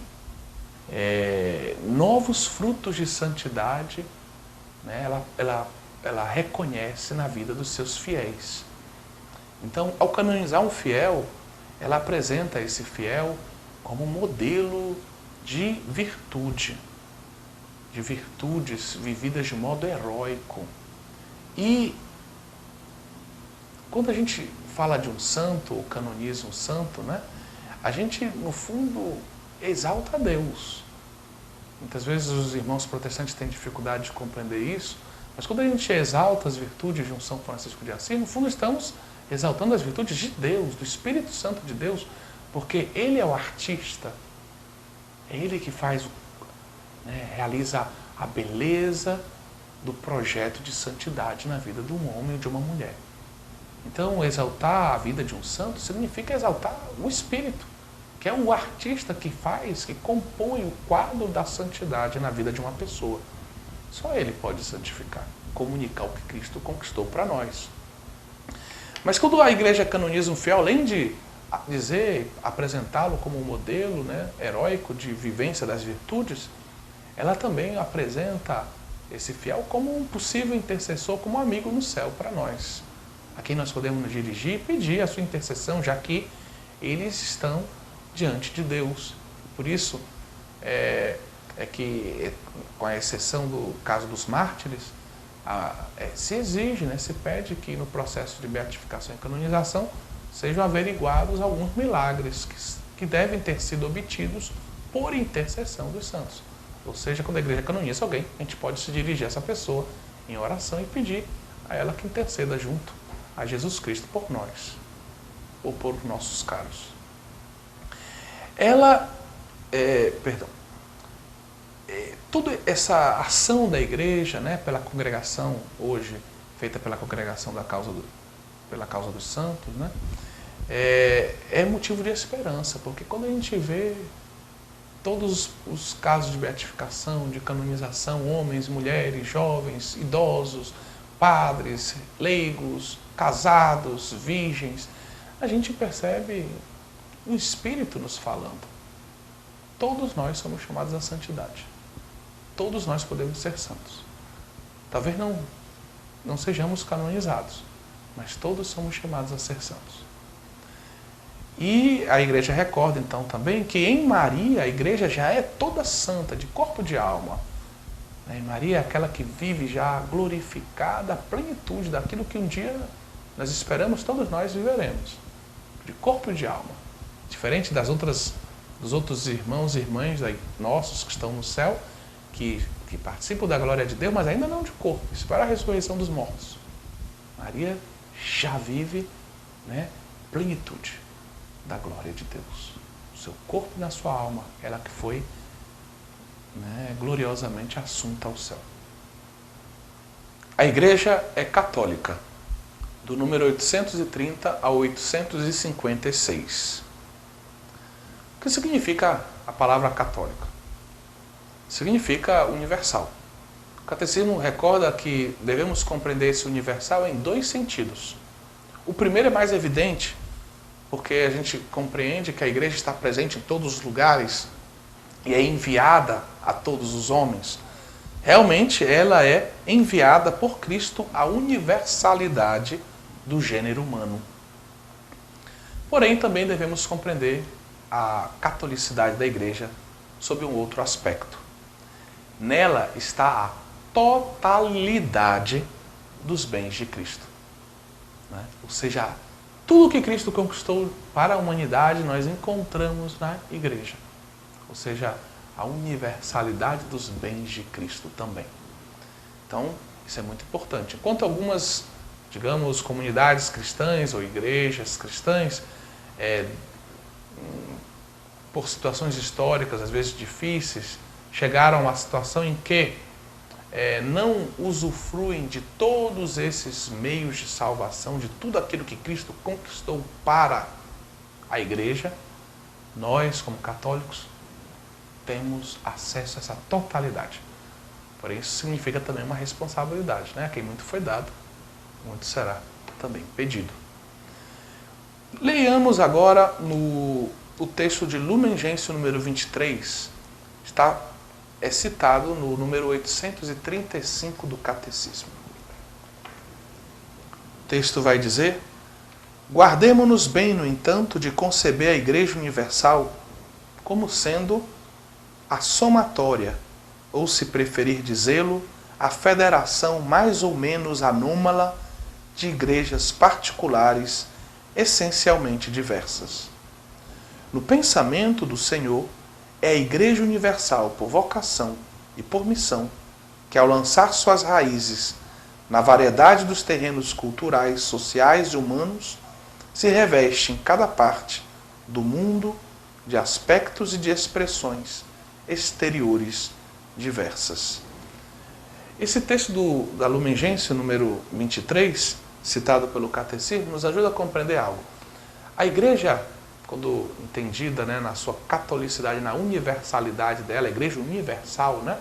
novos frutos de santidade, né, ela reconhece na vida dos seus fiéis. Então, ao canonizar um fiel, ela apresenta esse fiel como modelo de virtude, de virtudes vividas de modo heróico. E quando a gente fala de um santo, ou canoniza um santo, né, a gente, no fundo, exalta a Deus. Muitas vezes os irmãos protestantes têm dificuldade de compreender isso, mas quando a gente exalta as virtudes de um São Francisco de Assis, no fundo estamos exaltando as virtudes de Deus, do Espírito Santo de Deus, porque Ele é o artista, é Ele que faz, né, realiza a beleza do projeto de santidade na vida de um homem ou de uma mulher. Então, exaltar a vida de um santo significa exaltar o Espírito, que é o artista que faz, que compõe o quadro da santidade na vida de uma pessoa. Só Ele pode santificar, comunicar o que Cristo conquistou para nós. Mas quando a Igreja canoniza um fiel, além de apresentá-lo como um modelo, né, heróico de vivência das virtudes, ela também apresenta esse fiel como um possível intercessor, como um amigo no céu para nós, a quem nós podemos nos dirigir e pedir a sua intercessão, já que eles estão diante de Deus. Por isso, que, com a exceção do caso dos mártires, se exige, né, se pede que no processo de beatificação e canonização sejam averiguados alguns milagres que devem ter sido obtidos por intercessão dos santos. Ou seja, quando a Igreja canoniza alguém, a gente pode se dirigir a essa pessoa em oração e pedir a ela que interceda junto a Jesus Cristo por nós, ou por nossos caros. toda essa ação da igreja, né, pela congregação hoje, feita pela congregação pela causa dos santos, né, é motivo de esperança, porque quando a gente vê todos os casos de beatificação, de canonização, homens, mulheres, jovens, idosos, padres, leigos, casados, virgens, a gente percebe o Espírito nos falando. Todos nós somos chamados à santidade. Todos nós podemos ser santos. Talvez não sejamos canonizados, mas todos somos chamados a ser santos. E a igreja recorda então também que em Maria a igreja já é toda santa, de corpo e de alma. Em Maria é aquela que vive já glorificada, a plenitude daquilo que um dia nós esperamos, todos nós viveremos, de corpo e de alma. Diferente dos outros irmãos e irmãs nossos que estão no céu, que participam da glória de Deus, mas ainda não de corpo, espera a ressurreição dos mortos. Maria já vive, né, plenitude da glória de Deus. O seu corpo e na sua alma, ela que foi, né, gloriosamente assunta ao céu. A igreja é católica, do número 830 a 856. O que significa a palavra católica? Significa universal. O catecismo recorda que devemos compreender esse universal em dois sentidos. O primeiro é mais evidente, porque a gente compreende que a igreja está presente em todos os lugares e é enviada a todos os homens. Realmente ela é enviada por Cristo à universalidade do gênero humano. Porém, também devemos compreender a catolicidade da igreja sob um outro aspecto. Nela está a totalidade dos bens de Cristo, né? Ou seja, tudo que Cristo conquistou para a humanidade nós encontramos na igreja. Ou seja, a universalidade dos bens de Cristo também. Então, isso é muito importante. Enquanto algumas, digamos, comunidades cristãs ou igrejas cristãs, por situações históricas, às vezes difíceis, chegaram a uma situação em que não usufruem de todos esses meios de salvação, de tudo aquilo que Cristo conquistou para a igreja, nós, como católicos, temos acesso a essa totalidade. Porém, isso significa também uma responsabilidade, né? A quem muito foi dado, muito será também pedido. Leiamos agora o texto de Lumen Gentium número 23, é citado no número 835 do Catecismo. O texto vai dizer: guardemo-nos bem, no entanto, de conceber a Igreja Universal como sendo a somatória, ou se preferir dizê-lo, a federação mais ou menos anômala de igrejas particulares essencialmente diversas. No pensamento do Senhor, é a Igreja Universal por vocação e por missão que, ao lançar suas raízes na variedade dos terrenos culturais, sociais e humanos, se reveste em cada parte do mundo de aspectos e de expressões exteriores diversas. Esse texto da Lumen Gentium número 23, citado pelo Catecismo, nos ajuda a compreender algo. A Igreja, quando entendida, né, na sua catolicidade, na universalidade dela, a Igreja Universal, né,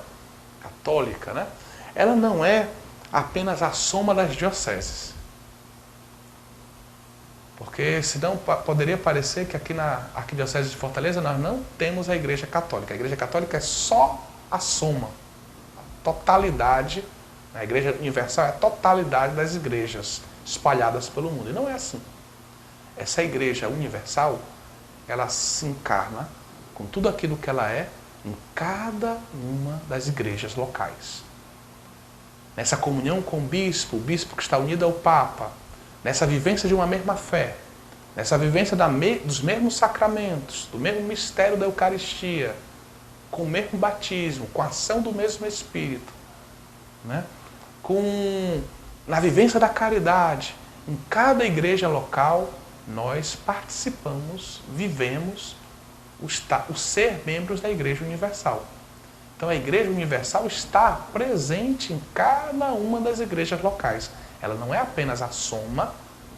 católica, né, ela não é apenas a soma das dioceses. Porque senão poderia parecer que aqui na Arquidiocese de Fortaleza nós não temos a Igreja Católica. A Igreja Católica é só a soma, a totalidade. A Igreja Universal é a totalidade das igrejas espalhadas pelo mundo. E não é assim. Essa Igreja Universal, ela se encarna com tudo aquilo que ela é em cada uma das igrejas locais. Nessa comunhão com o bispo que está unido ao Papa, nessa vivência de uma mesma fé, nessa vivência dos mesmos sacramentos, do mesmo mistério da Eucaristia, com o mesmo batismo, com a ação do mesmo Espírito, né? Na vivência da caridade, em cada igreja local, nós participamos, vivemos o ser membros da Igreja Universal. Então a Igreja Universal está presente em cada uma das igrejas locais. Ela não é apenas a soma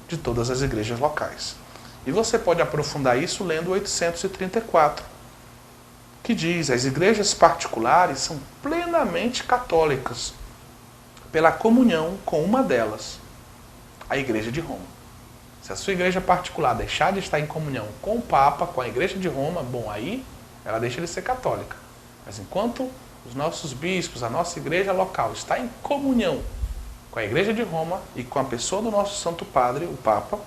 de todas as igrejas locais. E você pode aprofundar isso lendo o 834, que diz: as igrejas particulares são plenamente católicas pela comunhão com uma delas, a Igreja de Roma. Se a sua igreja particular deixar de estar em comunhão com o Papa, com a Igreja de Roma, bom, aí ela deixa de ser católica. Mas enquanto os nossos bispos, a nossa igreja local está em comunhão com a Igreja de Roma e com a pessoa do nosso Santo Padre, o Papa,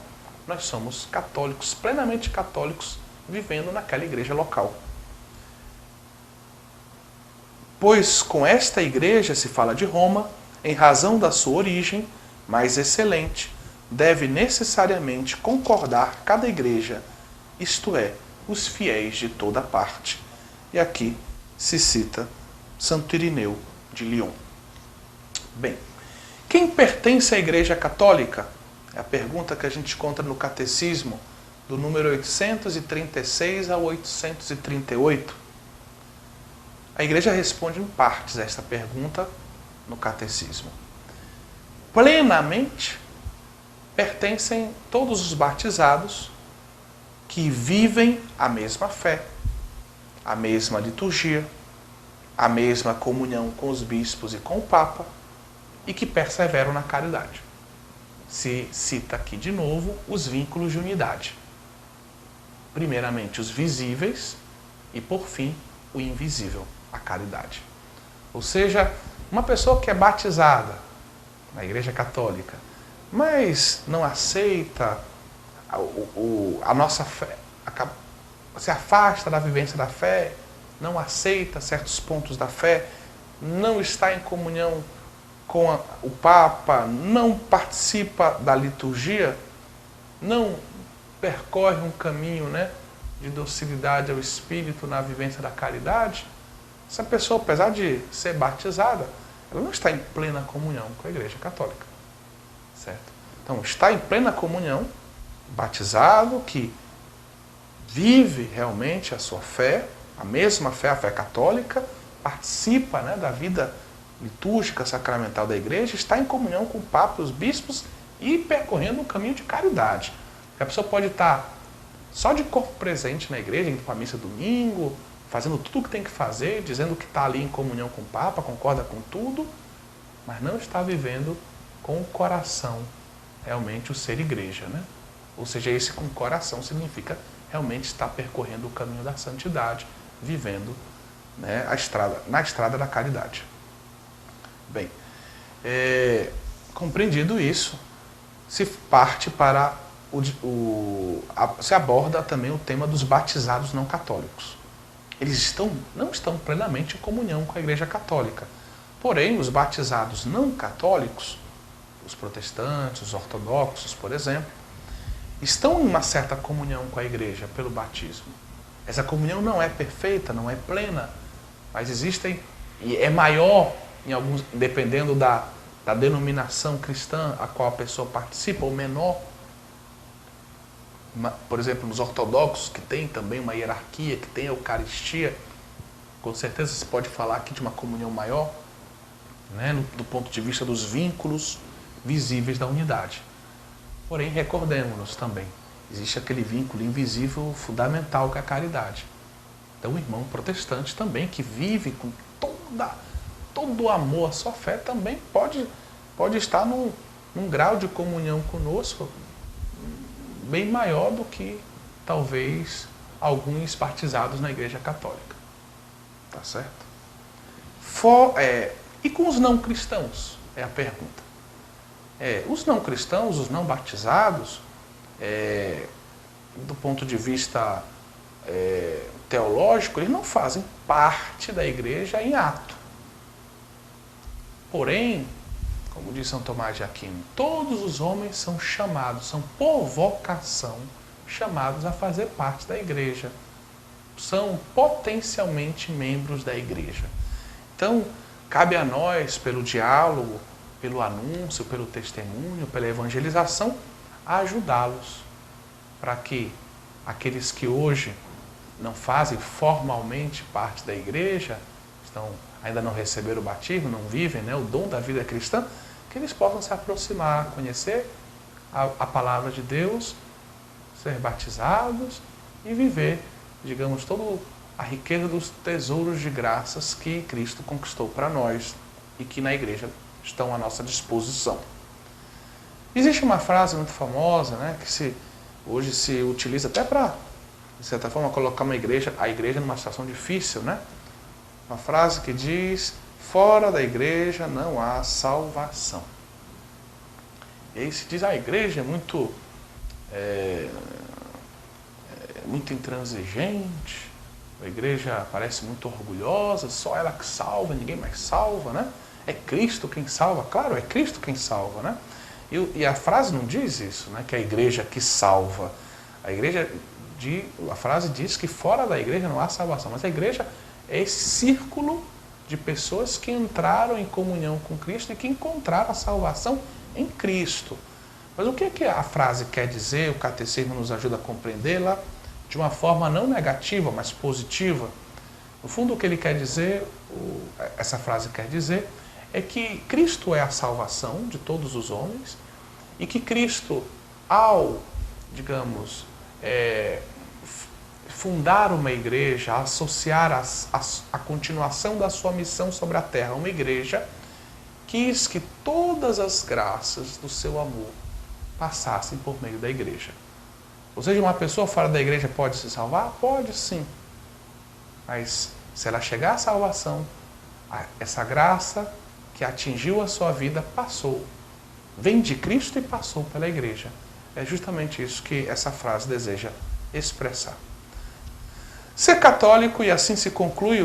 nós somos católicos, plenamente católicos, vivendo naquela igreja local. Pois com esta igreja, se fala de Roma, em razão da sua origem mais excelente, deve necessariamente concordar cada igreja, isto é, os fiéis de toda parte. E aqui se cita Santo Irineu de Lyon. Bem, quem pertence à Igreja Católica? É a pergunta que a gente encontra no Catecismo, do número 836 a 838. A Igreja responde em partes a esta pergunta no Catecismo. Plenamente pertencem todos os batizados que vivem a mesma fé, a mesma liturgia, a mesma comunhão com os bispos e com o Papa e que perseveram na caridade. Se cita aqui de novo os vínculos de unidade. Primeiramente os visíveis e, por fim, o invisível, a caridade. Ou seja, uma pessoa que é batizada na Igreja Católica, mas não aceita a nossa fé, se afasta da vivência da fé, não aceita certos pontos da fé, não está em comunhão com o Papa, não participa da liturgia, não percorre um caminho, de docilidade ao Espírito na vivência da caridade, essa pessoa, apesar de ser batizada, ela não está em plena comunhão com a Igreja Católica. Certo? Então, está em plena comunhão, batizado, que vive realmente a sua fé, a mesma fé, a fé católica, participa da vida litúrgica, sacramental da igreja, está em comunhão com o Papa, os bispos e percorrendo um caminho de caridade. A pessoa pode estar só de corpo presente na igreja, indo para a missa domingo, fazendo tudo o que tem que fazer, dizendo que está ali em comunhão com o Papa, concorda com tudo, mas não está vivendo com o coração realmente o ser igreja, Ou seja, esse com o coração significa realmente estar percorrendo o caminho da santidade, vivendo na estrada da caridade. Bem, compreendido isso, se parte para se aborda também o tema dos batizados não católicos. Eles não estão plenamente em comunhão com a Igreja Católica. Porém, os batizados não católicos, os protestantes, os ortodoxos, por exemplo, estão em uma certa comunhão com a Igreja pelo batismo. Essa comunhão não é perfeita, não é plena, mas existem, e é maior, em alguns, dependendo da denominação cristã a qual a pessoa participa, ou menor. Por exemplo, nos ortodoxos, que tem também uma hierarquia, que tem a Eucaristia, com certeza se pode falar aqui de uma comunhão maior, do ponto de vista dos vínculos visíveis da unidade. Porém, recordemos-nos também, existe aquele vínculo invisível fundamental que é a caridade. Então, o irmão protestante também, que vive com todo o amor à sua fé, também pode estar num grau de comunhão conosco bem maior do que, talvez, alguns batizados na Igreja Católica. Tá certo? E com os não cristãos? É a pergunta. Os não cristãos, os não batizados, do ponto de vista teológico, eles não fazem parte da igreja em ato. Porém, como diz São Tomás de Aquino, todos os homens são chamados, são por vocação chamados a fazer parte da igreja. São potencialmente membros da igreja. Então, cabe a nós, pelo diálogo, pelo anúncio, pelo testemunho, pela evangelização, ajudá-los para que aqueles que hoje não fazem formalmente parte da igreja ainda não receberam o batismo, não vivem, né, o dom da vida cristã, que eles possam se aproximar, conhecer a palavra de Deus, ser batizados e viver, digamos, toda a riqueza dos tesouros de graças que Cristo conquistou para nós e que na igreja estão à nossa disposição. Existe uma frase muito famosa, né, que hoje se utiliza até para, de certa forma, colocar a igreja numa situação difícil, né? Uma frase que diz: fora da igreja não há salvação. E aí se diz: a igreja é muito intransigente, a igreja parece muito orgulhosa, só ela que salva, ninguém mais salva, né? É Cristo quem salva. Claro, é Cristo quem salva, né? E a frase não diz isso, né? Que é a igreja que salva. A frase diz que fora da igreja não há salvação, mas a igreja é esse círculo de pessoas que entraram em comunhão com Cristo e que encontraram a salvação em Cristo. Mas o que a frase quer dizer? O catecismo nos ajuda a compreendê-la de uma forma não negativa, mas positiva. No fundo, o que ele quer dizer, essa frase quer dizer, é que Cristo é a salvação de todos os homens e que Cristo, ao, digamos, fundar uma igreja, associar a continuação da sua missão sobre a terra a uma igreja, quis que todas as graças do seu amor passassem por meio da igreja. Ou seja, uma pessoa fora da igreja pode se salvar? Pode sim. Mas se ela chegar à salvação, essa graça que atingiu a sua vida passou. Vem de Cristo e passou pela igreja. É justamente isso que essa frase deseja expressar. Ser católico, e assim se conclui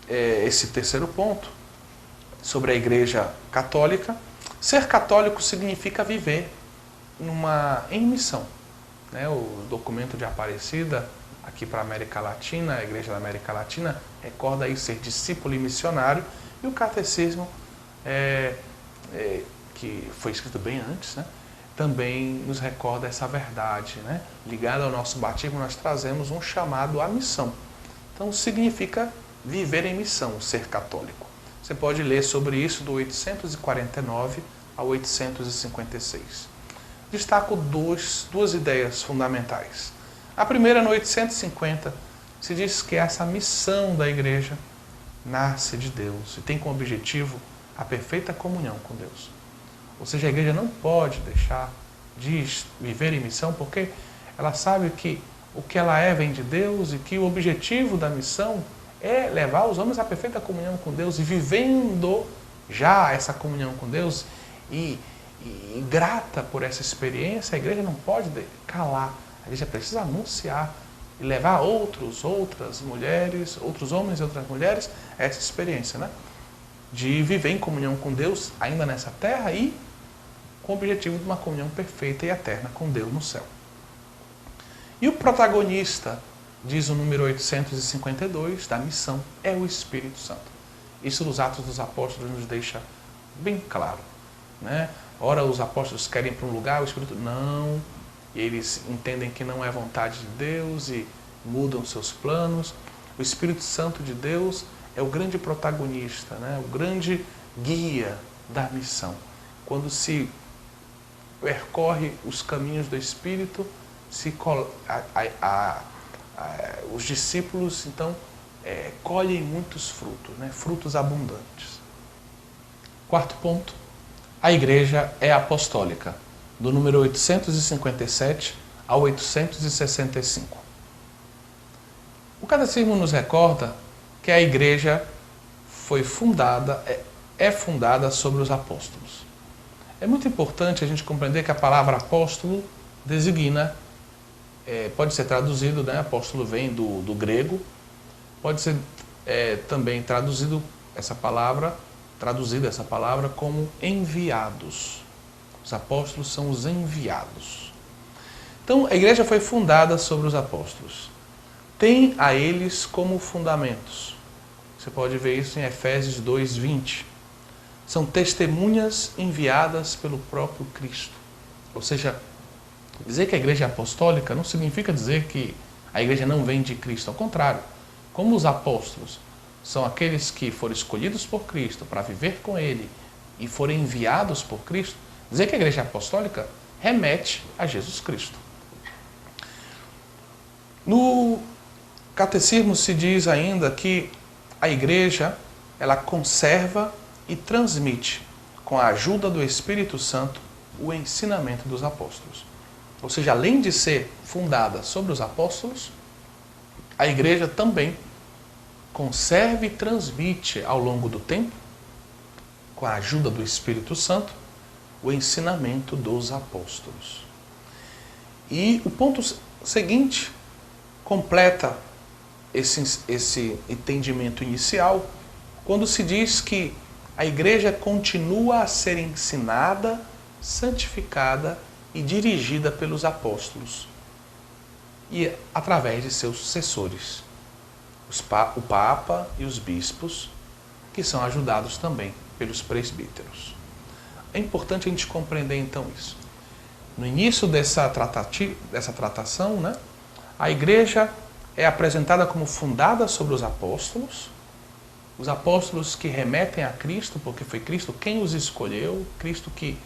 esse terceiro ponto sobre a igreja católica. Ser católico significa viver em missão. Né? O documento de Aparecida, aqui para a América Latina, a Igreja da América Latina, recorda aí ser discípulo e missionário, e o catecismo, que foi escrito bem antes, né? Também nos recorda essa verdade. Né? Ligado ao nosso batismo, nós trazemos um chamado à missão. Então, significa viver em missão, ser católico. Você pode ler sobre isso do 849 a 856. Destaco duas ideias fundamentais. A primeira, no 850, se diz que essa missão da igreja nasce de Deus e tem como objetivo a perfeita comunhão com Deus. Ou seja, a igreja não pode deixar de viver em missão porque ela sabe que o que ela vem de Deus e que o objetivo da missão é levar os homens à perfeita comunhão com Deus, e vivendo já essa comunhão com Deus e grata por essa experiência, a igreja não pode calar. A igreja precisa anunciar e levar outras mulheres, outros homens e outras mulheres a essa experiência, né? De viver em comunhão com Deus ainda nessa terra e com o objetivo de uma comunhão perfeita e eterna com Deus no céu. E o protagonista, diz o número 852, da missão, é o Espírito Santo. Isso nos Atos dos Apóstolos nos deixa bem claro, né? Ora, os apóstolos querem ir para um lugar, o Espírito não, eles entendem que não é vontade de Deus e mudam seus planos. O Espírito Santo de Deus é o grande protagonista, né? O grande guia da missão. Quando se percorre os caminhos do Espírito, os discípulos, então, colhem muitos frutos, né? Frutos abundantes. Quarto ponto, a igreja é apostólica, do número 857 a 865. O catecismo nos recorda que a igreja é fundada sobre os apóstolos. É muito importante a gente compreender que a palavra apóstolo designa, pode ser traduzido, né? Apóstolo vem do grego, pode ser também traduzida essa palavra como enviados. Os apóstolos são os enviados. Então, a igreja foi fundada sobre os apóstolos. Tem a eles como fundamentos. Você pode ver isso em Efésios 2:20. São testemunhas enviadas pelo próprio Cristo. Ou seja, dizer que a igreja é apostólica não significa dizer que a igreja não vem de Cristo. Ao contrário, como os apóstolos são aqueles que foram escolhidos por Cristo para viver com Ele e foram enviados por Cristo, dizer que a Igreja Apostólica remete a Jesus Cristo. No Catecismo se diz ainda que a Igreja, ela conserva e transmite, com a ajuda do Espírito Santo, o ensinamento dos apóstolos. Ou seja, além de ser fundada sobre os apóstolos, a Igreja também conserva e transmite ao longo do tempo, com a ajuda do Espírito Santo, o ensinamento dos apóstolos. E o ponto seguinte completa esse entendimento inicial, quando se diz que a Igreja continua a ser ensinada, santificada e dirigida pelos apóstolos e através de seus sucessores, o Papa e os bispos, que são ajudados também pelos presbíteros. É importante a gente compreender então isso. No início dessa tratação, né, a Igreja é apresentada como fundada sobre os apóstolos que remetem a Cristo, porque foi Cristo quem os escolheu, Cristo que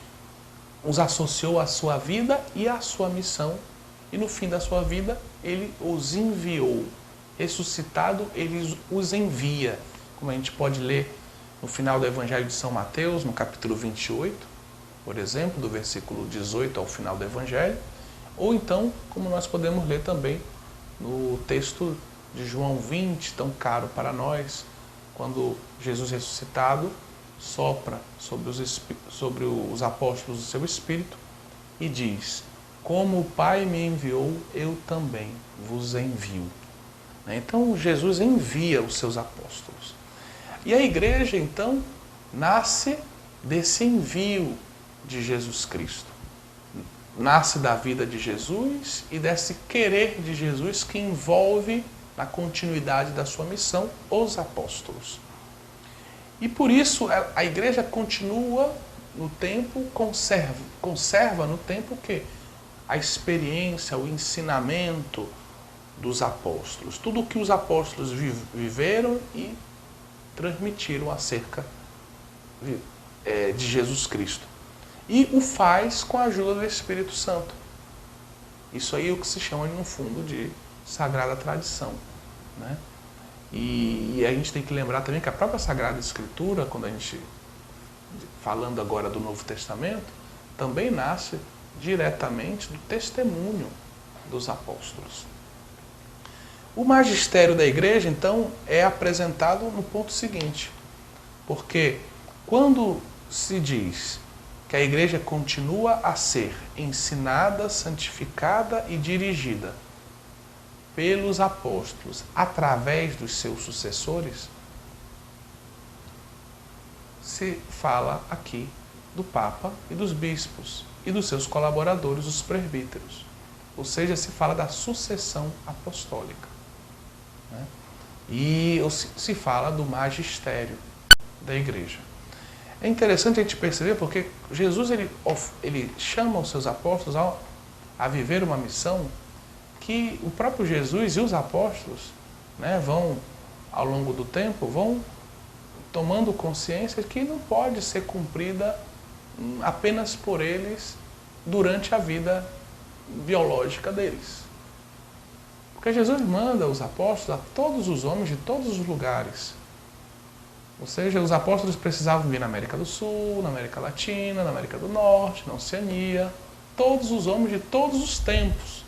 os associou à sua vida e à sua missão, e no fim da sua vida Ele os enviou. Ressuscitado, Ele os envia, como a gente pode ler no final do Evangelho de São Mateus, no capítulo 28, por exemplo, do versículo 18 ao final do Evangelho, ou então, como nós podemos ler também no texto de João 20, tão caro para nós, quando Jesus ressuscitado sopra sobre os apóstolos o seu Espírito e diz: como o Pai me enviou, eu também vos envio. Então Jesus envia os seus apóstolos. E a Igreja, então, nasce desse envio de Jesus Cristo. Nasce da vida de Jesus e desse querer de Jesus que envolve na continuidade da sua missão os apóstolos. E por isso a Igreja continua no tempo, conserva no tempo o quê? A experiência, o ensinamento dos apóstolos. Tudo o que os apóstolos viveram e transmitiram acerca de Jesus Cristo. E o faz com a ajuda do Espírito Santo. Isso aí é o que se chama, no fundo, de Sagrada Tradição, né? E a gente tem que lembrar também que a própria Sagrada Escritura, quando a gente, falando agora do Novo Testamento, também nasce diretamente do testemunho dos apóstolos. O magistério da Igreja, então, é apresentado no ponto seguinte, porque quando se diz que a Igreja continua a ser ensinada, santificada e dirigida pelos apóstolos através dos seus sucessores, se fala aqui do Papa e dos bispos e dos seus colaboradores, os presbíteros. Ou seja, se fala da sucessão apostólica, né? E se fala do magistério da Igreja. É interessante a gente perceber porque Jesus ele chama os seus apóstolos a viver uma missão que o próprio Jesus e os apóstolos, né, vão, ao longo do tempo, vão tomando consciência que não pode ser cumprida apenas por eles durante a vida biológica deles. Porque Jesus manda os apóstolos a todos os homens de todos os lugares. Ou seja, os apóstolos precisavam vir na América do Sul, na América Latina, na América do Norte, na Oceania, todos os homens de todos os tempos.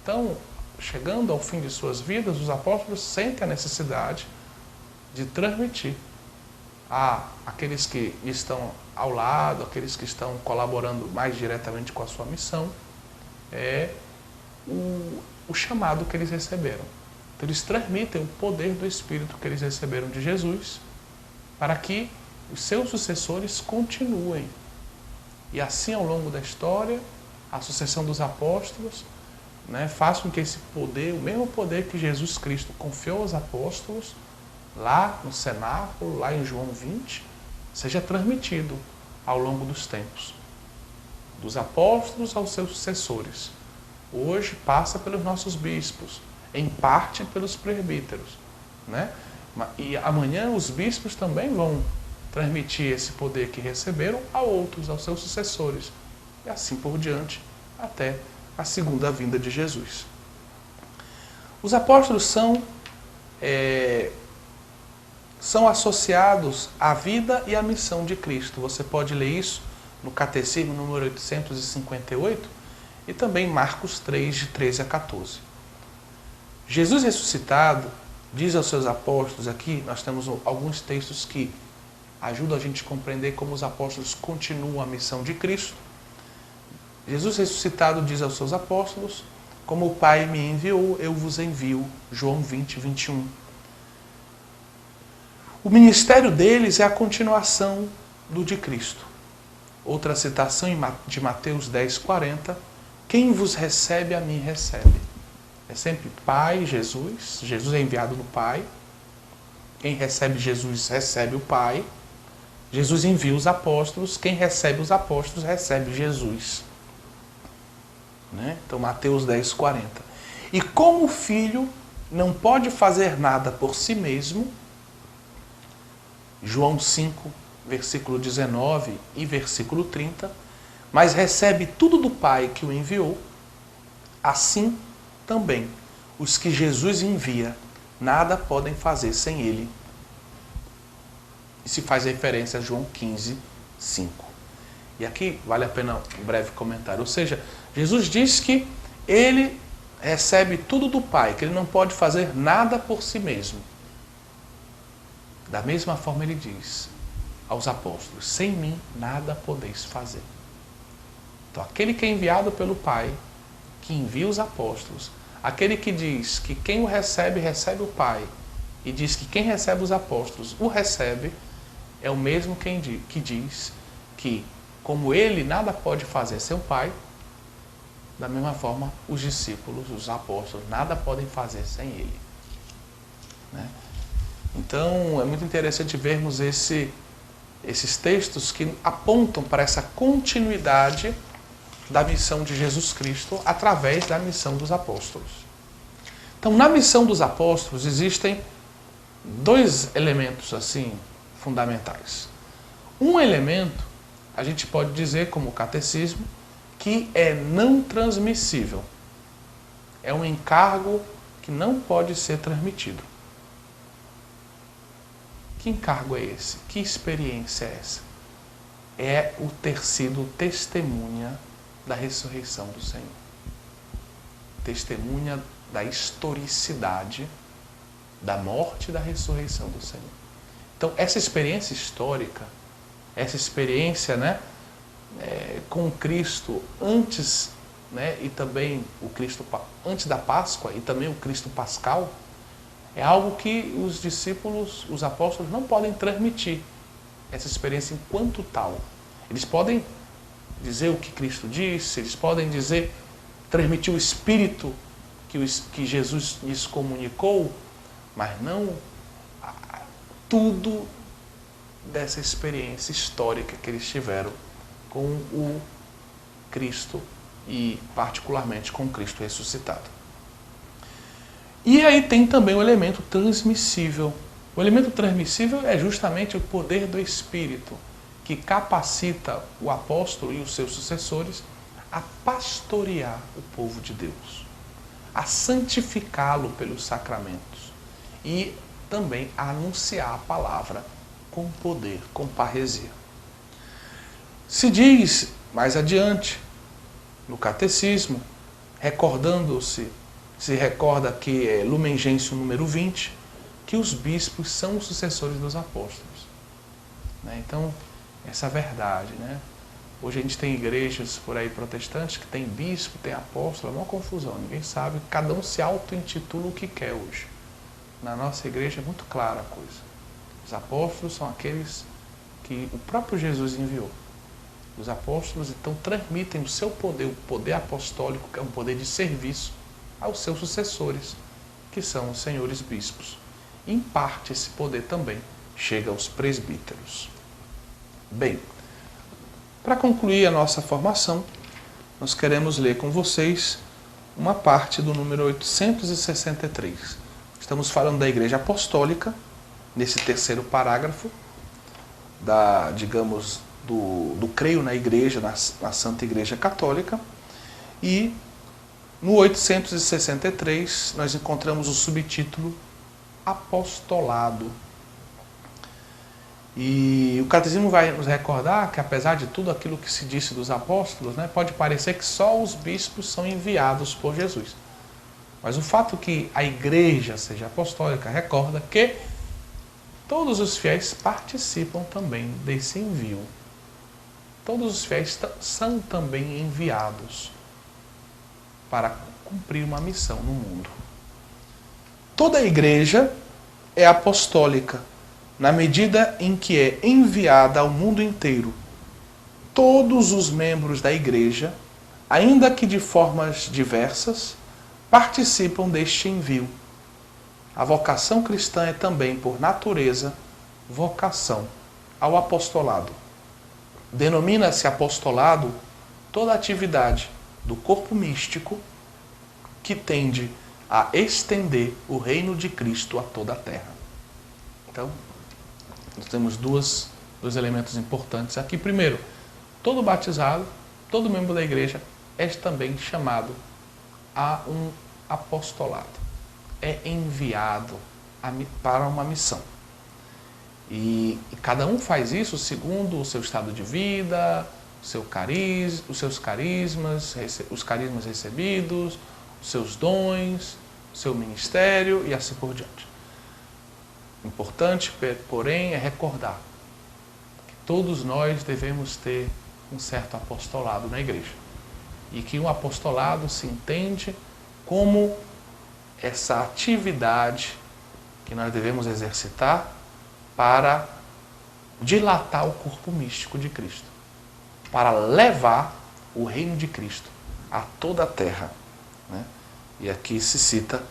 Então, chegando ao fim de suas vidas, os apóstolos sentem a necessidade de transmitir a aqueles que estão ao lado, aqueles que estão colaborando mais diretamente com a sua missão, o chamado que eles receberam. Então, eles transmitem o poder do Espírito que eles receberam de Jesus para que os seus sucessores continuem. E assim, ao longo da história, a sucessão dos apóstolos, né, faz com que esse poder, o mesmo poder que Jesus Cristo confiou aos apóstolos, lá no cenáculo, lá em João 20, seja transmitido ao longo dos tempos. Dos apóstolos aos seus sucessores. Hoje passa pelos nossos bispos, em parte pelos presbíteros, né? E amanhã os bispos também vão transmitir esse poder que receberam a outros, aos seus sucessores. E assim por diante, até a segunda vinda de Jesus. Os apóstolos são associados à vida e à missão de Cristo. Você pode ler isso no Catecismo número 858 e também Marcos 3, de 13 a 14. Jesus ressuscitado diz aos seus apóstolos, aqui nós temos alguns textos que ajudam a gente a compreender como os apóstolos continuam a missão de Cristo. Jesus ressuscitado diz aos seus apóstolos: como o Pai me enviou, eu vos envio. João 20, 21. O ministério deles é a continuação do de Cristo. Outra citação de Mateus 10, 40. Quem vos recebe, a mim recebe. É sempre Pai, Jesus. Jesus é enviado do Pai. Quem recebe Jesus, recebe o Pai. Jesus envia os apóstolos. Quem recebe os apóstolos, recebe Jesus. Né? Então, Mateus 10, 40. E como o Filho não pode fazer nada por si mesmo, João 5, versículo 19 e versículo 30, mas recebe tudo do Pai que o enviou, assim também os que Jesus envia nada podem fazer sem ele. E se faz referência a João 15, 5. E aqui vale a pena um breve comentário. Ou seja, Jesus diz que ele recebe tudo do Pai, que ele não pode fazer nada por si mesmo. Da mesma forma ele diz aos apóstolos: sem mim nada podeis fazer. Então aquele que é enviado pelo Pai, que envia os apóstolos, aquele que diz que quem o recebe, recebe o Pai, e diz que quem recebe os apóstolos o recebe, é o mesmo que diz que, como ele nada pode fazer sem o Pai, da mesma forma os discípulos, os apóstolos, nada podem fazer sem ele. Né? Então é muito interessante vermos esses textos que apontam para essa continuidade da missão de Jesus Cristo através da missão dos apóstolos. Então, na missão dos apóstolos existem dois elementos assim fundamentais. Um elemento, a gente pode dizer, como o catecismo, que é não transmissível. É um encargo que não pode ser transmitido. Que encargo é esse? Que experiência é essa? É o ter sido testemunha da ressurreição do Senhor. Testemunha da historicidade da morte e da ressurreição do Senhor. Então, essa experiência histórica, essa experiência, com Cristo antes, e também o Cristo antes da Páscoa e também o Cristo pascal, é algo que os discípulos, os apóstolos, não podem transmitir essa experiência enquanto tal. Eles podem dizer o que Cristo disse, eles podem transmitir o Espírito que Jesus lhes comunicou, mas não tudo dessa experiência histórica que eles tiveram com o Cristo e particularmente com o Cristo ressuscitado. E aí tem também o elemento transmissível. O elemento transmissível é justamente o poder do Espírito, que capacita o apóstolo e os seus sucessores a pastorear o povo de Deus, a santificá-lo pelos sacramentos e também a anunciar a palavra com poder, com parresia. Se diz mais adiante, no catecismo, se recorda que é Lumen Gentium número 20, que os bispos são os sucessores dos apóstolos. Então, essa verdade. Hoje a gente tem igrejas por aí protestantes que tem bispo, tem apóstolo, é uma confusão, ninguém sabe, cada um se auto-intitula o que quer hoje. Na nossa igreja é muito clara a coisa. Os apóstolos são aqueles que o próprio Jesus enviou. Os apóstolos então transmitem o seu poder, o poder apostólico, que é um poder de serviço, aos seus sucessores, que são os senhores bispos. Em parte, esse poder também chega aos presbíteros. Bem, para concluir a nossa formação, nós queremos ler com vocês uma parte do número 863. Estamos falando da Igreja Apostólica nesse terceiro parágrafo, digamos, do creio na Igreja, na Santa Igreja Católica. E no 863 nós encontramos o subtítulo Apostolado. E o Catecismo vai nos recordar que, apesar de tudo aquilo que se disse dos apóstolos, pode parecer que só os bispos são enviados por Jesus. Mas o fato que a Igreja seja apostólica recorda que todos os fiéis participam também desse envio. Todos os fiéis são também enviados para cumprir uma missão no mundo. Toda a Igreja é apostólica, na medida em que é enviada ao mundo inteiro. Todos os membros da Igreja, ainda que de formas diversas, participam deste envio. A vocação cristã é também, por natureza, vocação ao apostolado. Denomina-se apostolado toda atividade do corpo místico que tende a estender o reino de Cristo a toda a terra. Então, nós temos dois elementos importantes aqui. Primeiro, todo batizado, todo membro da igreja é também chamado a um apostolado. É enviado para uma missão. E cada um faz isso segundo o seu estado de vida, os seus carismas, os carismas recebidos, os seus dons, o seu ministério e assim por diante. Importante, porém, é recordar que todos nós devemos ter um certo apostolado na igreja. E que um apostolado se entende como essa atividade que nós devemos exercitar para dilatar o corpo místico de Cristo, para levar o reino de Cristo a toda a terra. E aqui se cita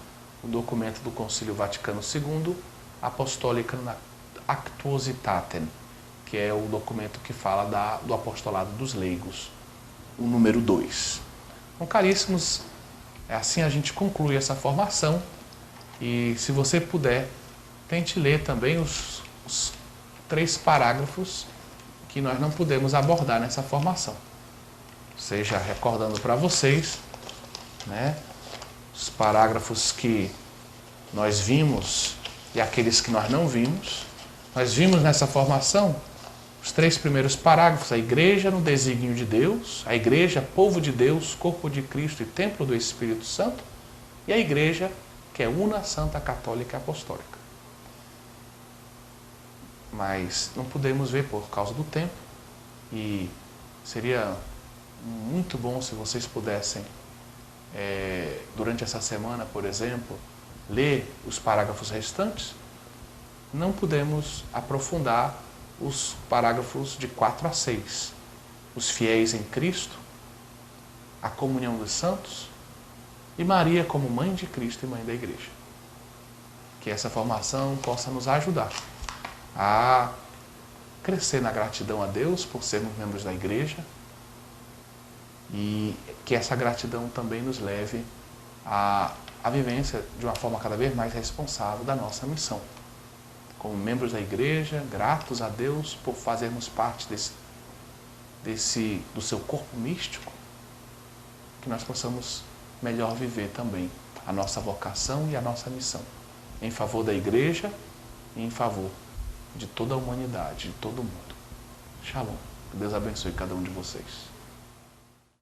o documento do Concílio Vaticano II, Apostolicam Actuositatem, que é o documento que fala do apostolado dos leigos, o número 2. Então, caríssimos, assim a gente conclui essa formação. E se você puder, tente ler também os 3 parágrafos que nós não pudemos abordar nessa formação. Seja recordando para vocês, os parágrafos que nós vimos e aqueles que nós não vimos. Nós vimos nessa formação os 3 primeiros parágrafos: a igreja no desígnio de Deus, a igreja, povo de Deus, corpo de Cristo e templo do Espírito Santo, e a igreja que é una, santa, católica e apostólica. Mas não podemos ver por causa do tempo, e seria muito bom se vocês pudessem, durante essa semana, por exemplo, ler os parágrafos restantes. Não podemos aprofundar os parágrafos de 4 a 6. Os fiéis em Cristo, a comunhão dos santos e Maria como mãe de Cristo e mãe da igreja. Que essa formação possa nos ajudar a crescer na gratidão a Deus por sermos membros da igreja, e que essa gratidão também nos leve à vivência de uma forma cada vez mais responsável da nossa missão. Como membros da igreja, gratos a Deus por fazermos parte do seu corpo místico, que nós possamos melhor viver também a nossa vocação e a nossa missão, em favor da igreja e em favor de toda a humanidade, de todo o mundo. Shalom. Que Deus abençoe cada um de vocês.